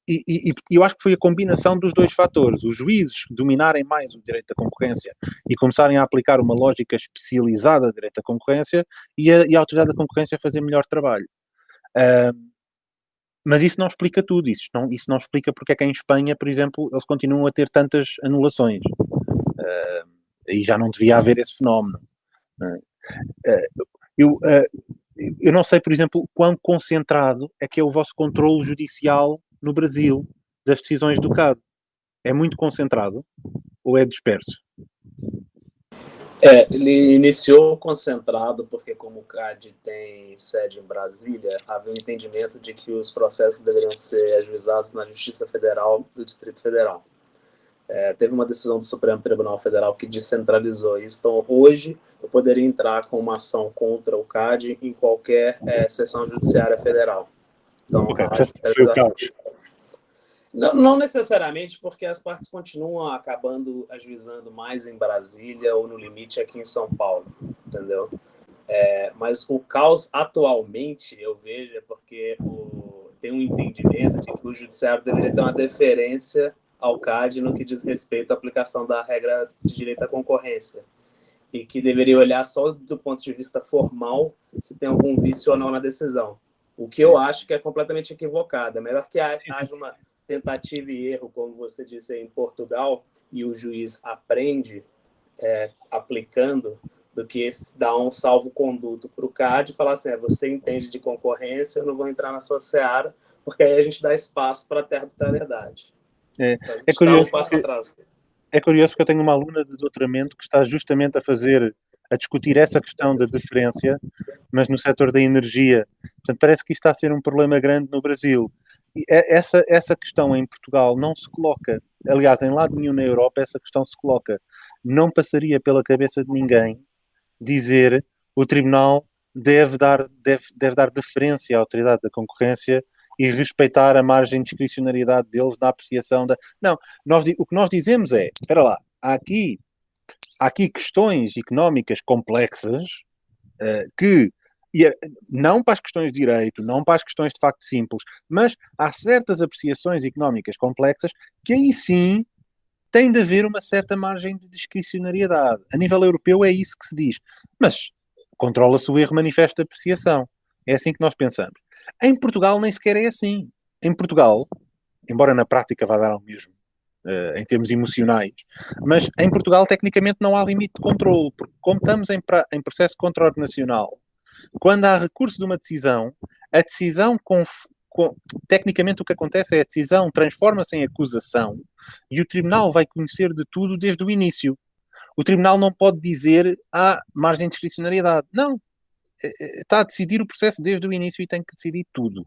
E eu acho que foi a combinação dos dois fatores. Os juízes dominarem mais o direito da concorrência e começarem a aplicar uma lógica especializada de direito da concorrência e a autoridade da concorrência fazer melhor trabalho. Mas isso não explica tudo. Isso não explica porque é que em Espanha, por exemplo, eles continuam a ter tantas anulações. E já não devia haver esse fenómeno. Eu não sei, por exemplo, quão concentrado é que é o vosso controle judicial no Brasil das decisões do CAD. É muito concentrado ou é disperso? Ele iniciou concentrado porque, como o CAD tem sede em Brasília, havia um entendimento de que os processos deveriam ser ajuizados na Justiça Federal do Distrito Federal. Teve uma decisão do Supremo Tribunal Federal que descentralizou isso. Então, hoje, eu poderia entrar com uma ação contra o CAD em qualquer seção judiciária federal. Então, foi o caos. Não necessariamente, porque as partes continuam acabando ajuizando mais em Brasília ou no limite aqui em São Paulo, entendeu? Mas o caos atualmente, eu vejo, é porque tem um entendimento de que o judiciário deveria ter uma deferência ao CAD no que diz respeito à aplicação da regra de direito à concorrência e que deveria olhar só do ponto de vista formal se tem algum vício ou não na decisão. O que eu acho que é completamente equivocado. É melhor que haja uma tentativa e erro, como você disse aí, em Portugal, e o juiz aprende aplicando, do que dar um salvo-conduto para o CAD e falar assim, você entende de concorrência, eu não vou entrar na sua seara, porque aí a gente dá espaço para a ter arbitrariedade. É curioso porque eu tenho uma aluna de doutoramento que está justamente a discutir essa questão da deferência, mas no setor da energia. Portanto, parece que isto está a ser um problema grande no Brasil. E essa questão em Portugal não se coloca, aliás, em lado nenhum na Europa essa questão se coloca. Não passaria pela cabeça de ninguém dizer o Tribunal deve dar deferência à autoridade da concorrência e respeitar a margem de discricionariedade deles na apreciação da... Não, o que nós dizemos é, espera lá, há aqui questões económicas complexas que, não para as questões de direito, não para as questões de facto simples, mas há certas apreciações económicas complexas que aí sim tem de haver uma certa margem de discricionariedade. A nível europeu é isso que se diz. Mas controla-se o erro manifesto de apreciação. É assim que nós pensamos. Em Portugal nem sequer é assim. Em Portugal, embora na prática vá dar ao mesmo, em termos emocionais, mas em Portugal tecnicamente não há limite de controle, porque como estamos em processo de controle nacional, quando há recurso de uma decisão, a decisão tecnicamente o que acontece é a decisão transforma-se em acusação e o tribunal vai conhecer de tudo desde o início. O tribunal não pode dizer margem de discricionariedade. Não. Está a decidir o processo desde o início e tem que decidir tudo.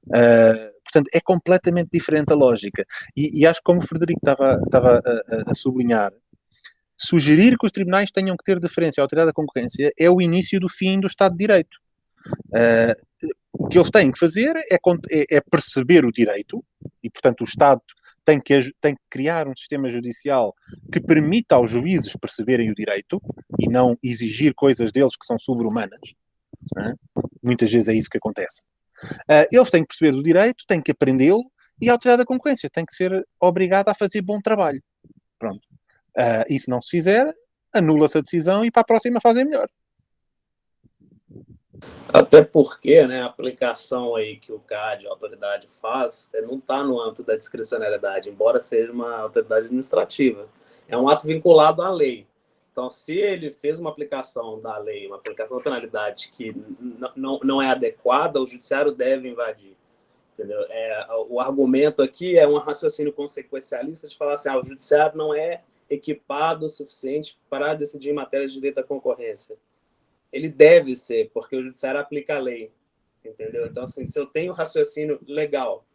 Portanto, é completamente diferente a lógica. E acho que, como o Frederico estava a sublinhar, sugerir que os tribunais tenham que ter deferência à autoridade da concorrência é o início do fim do Estado de Direito. O que eles têm que fazer é perceber o direito e, portanto, o Estado tem que criar um sistema judicial que permita aos juízes perceberem o direito e não exigir coisas deles que são sobre-humanas. Muitas vezes é isso que acontece. Eles têm que perceber o direito, têm que aprendê-lo e a autoridade da concorrência tem que ser obrigada a fazer bom trabalho. Pronto. E se não se fizer, anula-se a decisão e para a próxima fazem melhor. Até porque, né, a aplicação aí que o CAD, a autoridade, faz, não está no âmbito da discricionariedade, embora seja uma autoridade administrativa. É um ato vinculado à lei. Então, se ele fez uma aplicação da lei, uma aplicação da penalidade que não é adequada, o judiciário deve invadir. Entendeu? O argumento aqui é um raciocínio consequencialista de falar assim, o judiciário não é equipado o suficiente para decidir em matéria de direito à concorrência. Ele deve ser, porque o judiciário aplica a lei, entendeu? Então, assim, se eu tenho raciocínio legal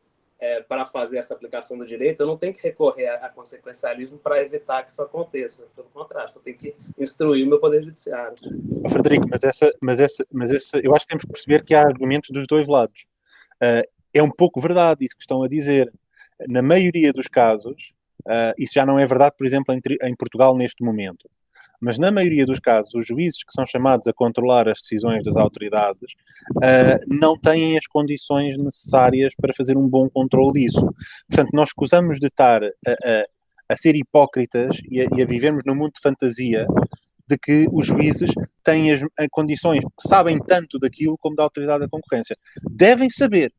para fazer essa aplicação do direito, eu não tenho que recorrer a consequencialismo para evitar que isso aconteça. Pelo contrário, só tenho que instruir o meu poder judiciário. Frederico, mas eu acho que temos que perceber que há argumentos dos dois lados. É um pouco verdade isso que estão a dizer. Na maioria dos casos, isso já não é verdade, por exemplo, em Portugal neste momento. Mas na maioria dos casos, os juízes que são chamados a controlar as decisões das autoridades não têm as condições necessárias para fazer um bom controle disso. Portanto, nós escusamos de estar a ser hipócritas e a vivermos num mundo de fantasia de que os juízes têm as condições, sabem tanto daquilo como da autoridade da concorrência. Devem saber.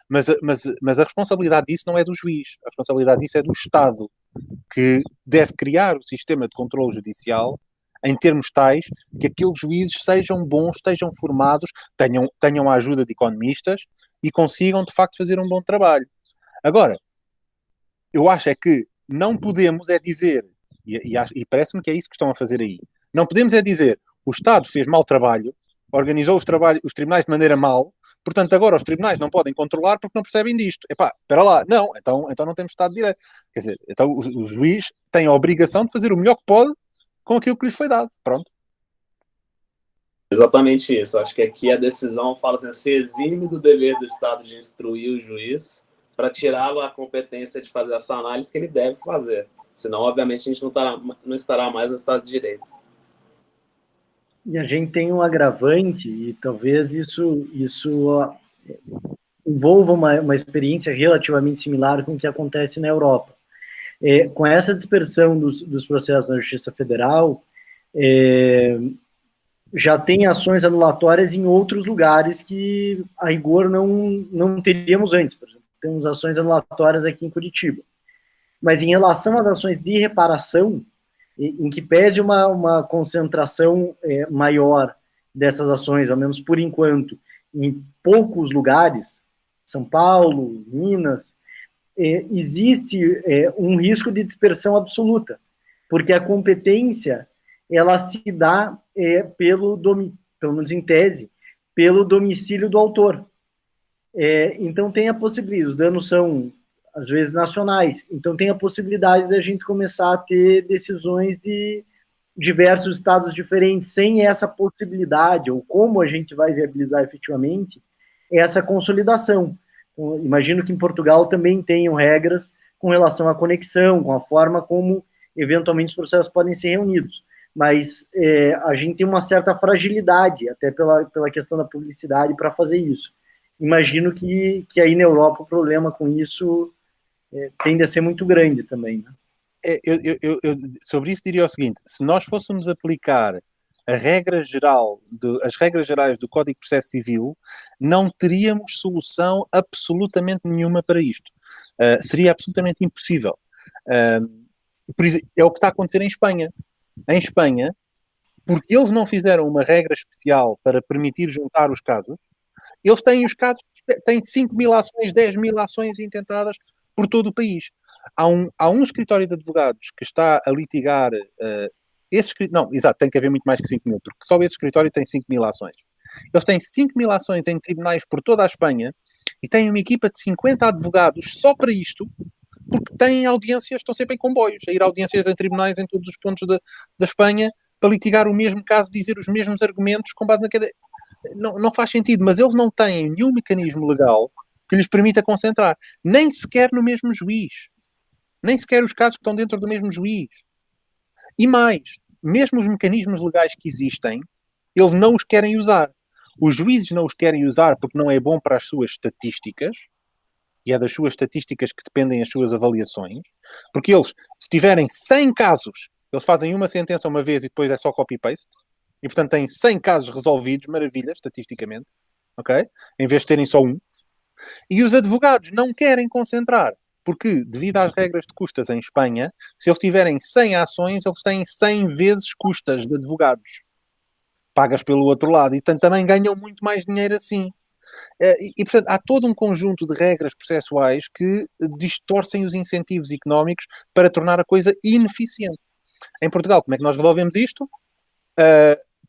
Mas a responsabilidade disso não é do juiz. A responsabilidade disso é do Estado, que deve criar o sistema de controle judicial em termos tais que aqueles juízes sejam bons, estejam formados, tenham a ajuda de economistas e consigam, de facto, fazer um bom trabalho. Agora, eu acho é que não podemos dizer, e parece-me que é isso que estão a fazer aí, não podemos dizer o Estado fez mau trabalho, organizou os tribunais de maneira mal, portanto agora os tribunais não podem controlar porque não percebem disto. Espera lá, não, então não temos Estado de Direito. Quer dizer, então o juiz tem a obrigação de fazer o melhor que pode com aquilo que lhe foi dado. Pronto. Exatamente isso. Acho que aqui a decisão fala assim, se exime do dever do Estado de instruir o juiz para tirá-lo a competência de fazer essa análise que ele deve fazer. Senão, obviamente, a gente não estará mais no Estado de Direito. E a gente tem um agravante, e talvez isso envolva uma experiência relativamente similar com o que acontece na Europa. Com essa dispersão dos processos na Justiça Federal, já tem ações anulatórias em outros lugares que, a rigor, não teríamos antes. Por exemplo, temos ações anulatórias aqui em Curitiba. Mas em relação às ações de reparação, em que pese uma concentração maior dessas ações, ao menos por enquanto, em poucos lugares, São Paulo, Minas, existe um risco de dispersão absoluta, porque a competência ela se dá pelo menos em tese, pelo domicílio do autor. Então tem a possibilidade, os danos são às vezes nacionais, então tem a possibilidade da gente começar a ter decisões de diversos estados diferentes, sem essa possibilidade, ou como a gente vai viabilizar efetivamente, essa consolidação. Imagino que em Portugal também tenham regras com relação à conexão, com a forma como, eventualmente, os processos podem ser reunidos. Mas a gente tem uma certa fragilidade, até pela questão da publicidade, para fazer isso. Imagino que aí na Europa o problema com isso tende a ser muito grande também, né? Eu sobre isso diria o seguinte: se nós fôssemos aplicar as regras gerais do Código de Processo Civil, não teríamos solução absolutamente nenhuma para isto. Seria absolutamente impossível. Por exemplo, é o que está a acontecer em Espanha. Em Espanha, porque eles não fizeram uma regra especial para permitir juntar os casos, eles têm os casos, têm 5.000 ações, 10.000 ações intentadas por todo o país. Há um escritório de advogados que está a litigar não, exato, tem que haver muito mais que 5.000, porque só esse escritório tem 5.000 ações. Eles têm 5.000 ações em tribunais por toda a Espanha e têm uma equipa de 50 advogados só para isto, porque têm audiências, estão sempre em comboios, a ir a audiências em tribunais em todos os pontos da Espanha para litigar o mesmo caso, dizer os mesmos argumentos com base na cadeia. Não faz sentido, mas eles não têm nenhum mecanismo legal que lhes permita concentrar, nem sequer no mesmo juiz. Nem sequer os casos que estão dentro do mesmo juiz. E mais, mesmo os mecanismos legais que existem, eles não os querem usar. Os juízes não os querem usar porque não é bom para as suas estatísticas, e é das suas estatísticas que dependem as suas avaliações, porque eles, se tiverem 100 casos, eles fazem uma sentença uma vez e depois é só copy-paste, e portanto têm 100 casos resolvidos, maravilha, estatisticamente, ok? Em vez de terem só um. E os advogados não querem concentrar, porque, devido às regras de custas em Espanha, se eles tiverem 100 ações, eles têm 100 vezes custas de advogados, pagas pelo outro lado, e também ganham muito mais dinheiro assim. Portanto, há todo um conjunto de regras processuais que distorcem os incentivos económicos para tornar a coisa ineficiente. Em Portugal, como é que nós resolvemos isto?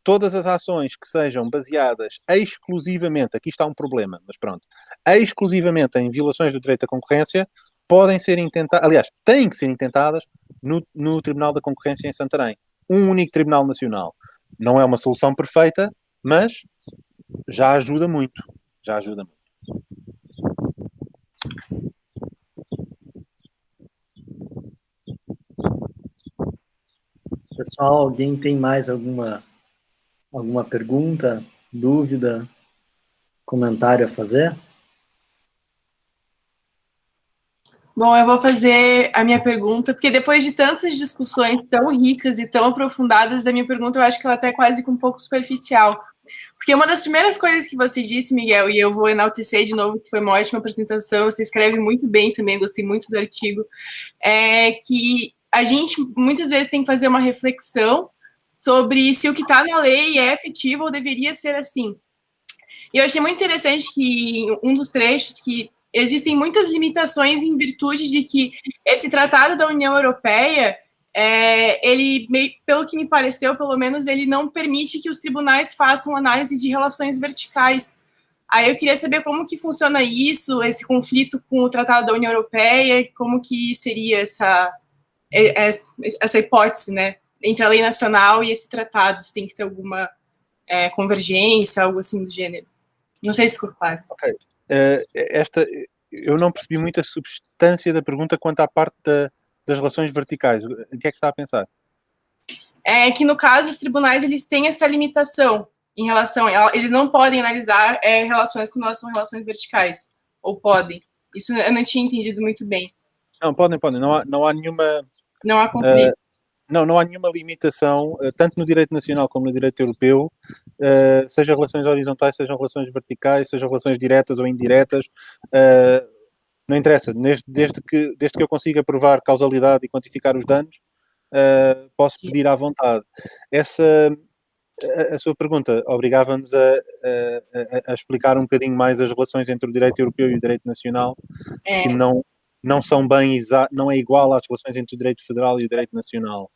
Todas as ações que sejam baseadas exclusivamente, aqui está um problema, mas pronto, exclusivamente em violações do direito à concorrência, podem ser intentadas, aliás, têm que ser intentadas no Tribunal da Concorrência em Santarém. Um único Tribunal Nacional. Não é uma solução perfeita, mas já ajuda muito. Já ajuda muito. Pessoal, alguém tem mais alguma pergunta, dúvida, comentário a fazer? Bom, eu vou fazer a minha pergunta, porque depois de tantas discussões tão ricas e tão aprofundadas, a minha pergunta eu acho que ela até é quase que um pouco superficial. Porque uma das primeiras coisas que você disse, Miguel, e eu vou enaltecer de novo, que foi uma ótima apresentação, você escreve muito bem também, gostei muito do artigo, é que a gente muitas vezes tem que fazer uma reflexão sobre se o que está na lei é efetivo ou deveria ser assim. E eu achei muito interessante que um dos trechos que existem muitas limitações em virtude de que esse tratado da União Europeia, ele, pelo que me pareceu, pelo menos, ele não permite que os tribunais façam análise de relações verticais. Aí eu queria saber como que funciona isso, esse conflito com o Tratado da União Europeia, como que seria essa hipótese, né, entre a lei nacional e esse tratado, se tem que ter alguma convergência, algo assim do gênero. Não sei se ficou claro. Ok. Eu não percebi muito a substância da pergunta quanto à parte das relações verticais. O que é que está a pensar? É que, no caso, os tribunais eles têm essa limitação em relação... Eles não podem analisar relações quando elas são relações verticais. Ou podem. Isso eu não tinha entendido muito bem. Não, podem. Não há nenhuma... Não há conflito. Não há nenhuma limitação, tanto no direito nacional como no direito europeu, seja relações horizontais, sejam relações verticais, sejam relações diretas ou indiretas, não interessa. Desde que eu consiga provar causalidade e quantificar os danos, posso pedir à vontade. A sua pergunta obrigava-nos a explicar um bocadinho mais as relações entre o direito europeu e o direito nacional, que não são bem não é igual às relações entre o direito federal e o direito nacional.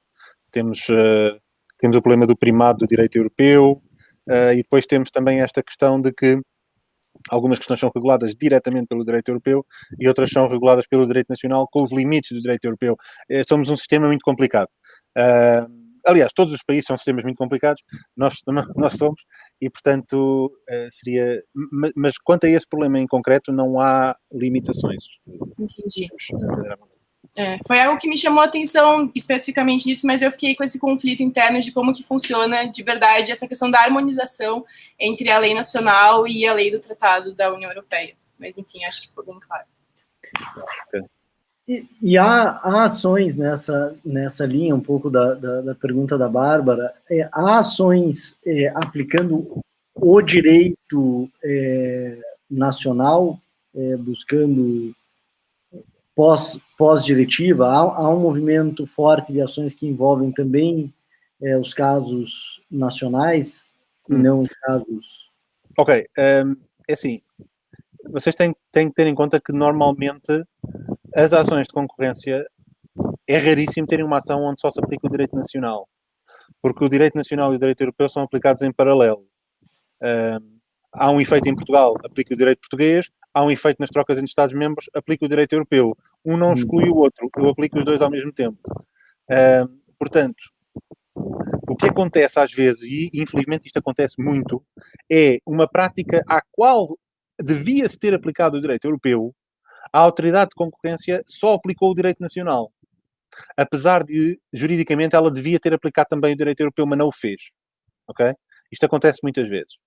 Temos o problema do primado do direito europeu, e depois temos também esta questão de que algumas questões são reguladas diretamente pelo direito europeu e outras são reguladas pelo direito nacional com os limites do direito europeu. Somos um sistema muito complicado. aliás, todos os países são sistemas muito complicados, nós somos, e portanto seria... Mas quanto a esse problema em concreto, não há limitações. Entendi. Foi algo que me chamou a atenção especificamente disso, mas eu fiquei com esse conflito interno de como que funciona de verdade essa questão da harmonização entre a lei nacional e a lei do Tratado da União Europeia. Mas, enfim, acho que ficou bem claro. E há ações nessa linha, um pouco da pergunta da Bárbara, há ações aplicando o direito nacional, buscando pós-diretiva, há um movimento forte de ações que envolvem também os casos nacionais e não os casos... Ok, é assim, vocês têm que ter em conta que normalmente as ações de concorrência é raríssimo terem uma ação onde só se aplica o direito nacional, porque o direito nacional e o direito europeu são aplicados em paralelo. Há um efeito em Portugal, aplica o direito português, há um efeito nas trocas entre Estados-membros, aplica o direito europeu. Um não exclui o outro, eu aplico os dois ao mesmo tempo. Portanto, o que acontece às vezes, e infelizmente isto acontece muito, é uma prática à qual devia-se ter aplicado o direito europeu, a autoridade de concorrência só aplicou o direito nacional. Apesar de, juridicamente, ela devia ter aplicado também o direito europeu, mas não o fez. Ok? Isto acontece muitas vezes.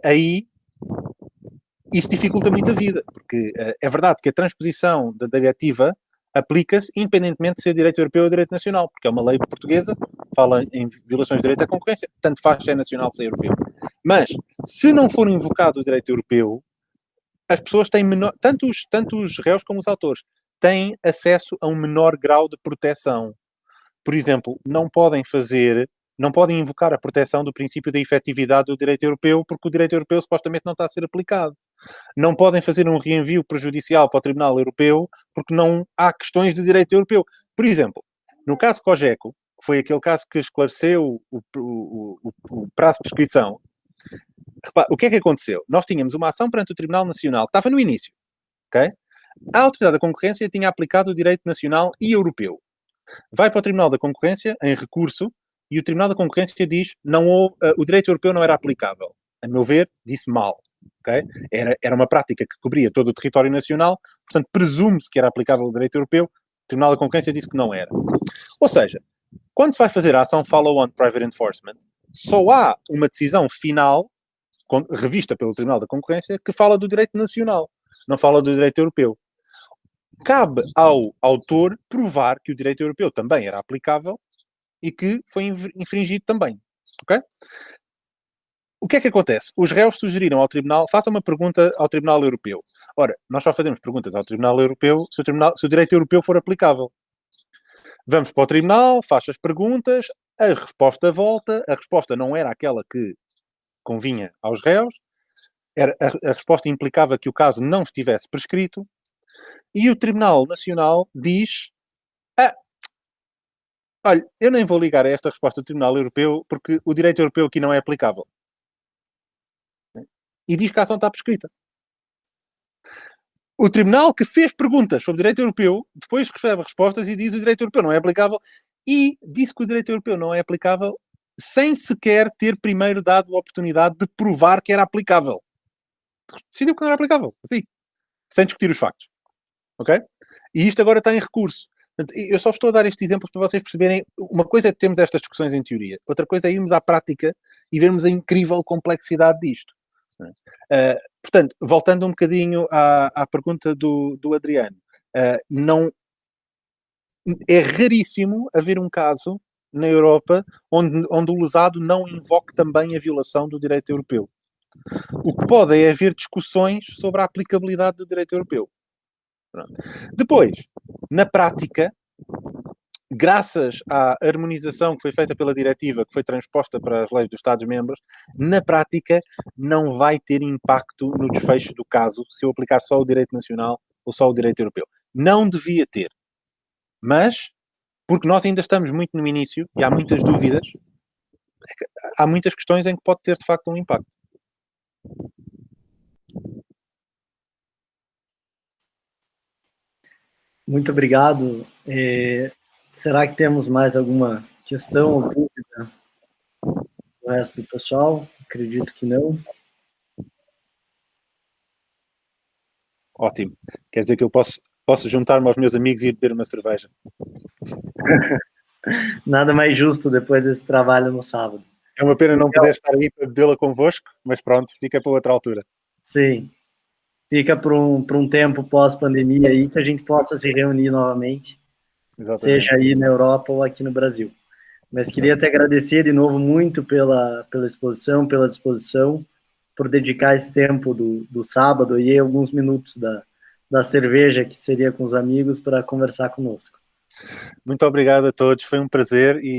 Aí, isso dificulta muito a vida, porque é verdade que a transposição da diretiva aplica-se independentemente de ser direito europeu ou direito nacional, porque é uma lei portuguesa, fala em violações de direito à concorrência, tanto faz se é nacional se é europeu. Mas, se não for invocado o direito europeu, as pessoas têm menor, tanto os réus como os autores, têm acesso a um menor grau de proteção. Por exemplo, não podem invocar a proteção do princípio da efetividade do direito europeu, porque o direito europeu supostamente não está a ser aplicado. Não podem fazer um reenvio prejudicial para o Tribunal Europeu, porque não há questões de direito europeu. Por exemplo, no caso Cogeco, que foi aquele caso que esclareceu o prazo de prescrição, o que é que aconteceu? Nós tínhamos uma ação perante o Tribunal Nacional, que estava no início. Okay? A Autoridade da Concorrência tinha aplicado o direito nacional e europeu. Vai para o Tribunal da Concorrência em recurso e o Tribunal da Concorrência diz o direito europeu não era aplicável. A meu ver, disse mal. Okay? Era uma prática que cobria todo o território nacional, portanto, presume-se que era aplicável o direito europeu, o Tribunal da Concorrência disse que não era. Ou seja, quando se vai fazer a ação follow-on private enforcement, só há uma decisão final, revista pelo Tribunal da Concorrência, que fala do direito nacional, não fala do direito europeu. Cabe ao autor provar que o direito europeu também era aplicável e que foi infringido também. Ok? O que é que acontece? Os réus sugeriram ao Tribunal, façam uma pergunta ao Tribunal Europeu. Ora, nós só fazemos perguntas ao Tribunal Europeu se o direito europeu for aplicável. Vamos para o Tribunal, faz as perguntas, a resposta volta, a resposta não era aquela que convinha aos réus, a resposta implicava que o caso não estivesse prescrito, e o Tribunal Nacional diz: olha, eu nem vou ligar a esta resposta do Tribunal Europeu porque o direito europeu aqui não é aplicável. E diz que a ação está prescrita. O Tribunal que fez perguntas sobre o direito europeu, depois recebe respostas e diz que o direito europeu não é aplicável, e disse que o direito europeu não é aplicável sem sequer ter primeiro dado a oportunidade de provar que era aplicável. Decidiu que não era aplicável, assim, sem discutir os factos. Ok? E isto agora está em recurso. Eu só estou a dar estes exemplos para vocês perceberem. Uma coisa é termos estas discussões em teoria, outra coisa é irmos à prática e vermos a incrível complexidade disto. Portanto, voltando um bocadinho à pergunta do Adriano, não, é raríssimo haver um caso na Europa onde o lesado não invoque também a violação do direito europeu. O que pode é haver discussões sobre a aplicabilidade do direito europeu. Pronto. Depois, na prática, graças à harmonização que foi feita pela diretiva, que foi transposta para as leis dos Estados-membros, na prática não vai ter impacto no desfecho do caso se eu aplicar só o direito nacional ou só o direito europeu. Não devia ter. Mas, porque nós ainda estamos muito no início e há muitas dúvidas, há muitas questões em que pode ter de facto um impacto. Muito obrigado. Será que temos mais alguma questão ou dúvida do resto do pessoal? Acredito que não. Ótimo. Quer dizer que eu posso juntar-me aos meus amigos e ir beber uma cerveja. Nada mais justo depois desse trabalho no sábado. É uma pena não poder estar aí para bebê-la convosco, mas pronto, fica para outra altura. Sim. Fica para um tempo pós-pandemia aí que a gente possa se reunir novamente, Exatamente. seja aí na Europa ou aqui no Brasil. Mas queria te agradecer de novo muito pela exposição, pela disposição, por dedicar esse tempo do sábado e alguns minutos da cerveja, que seria com os amigos, para conversar conosco. Muito obrigado a todos, foi um prazer e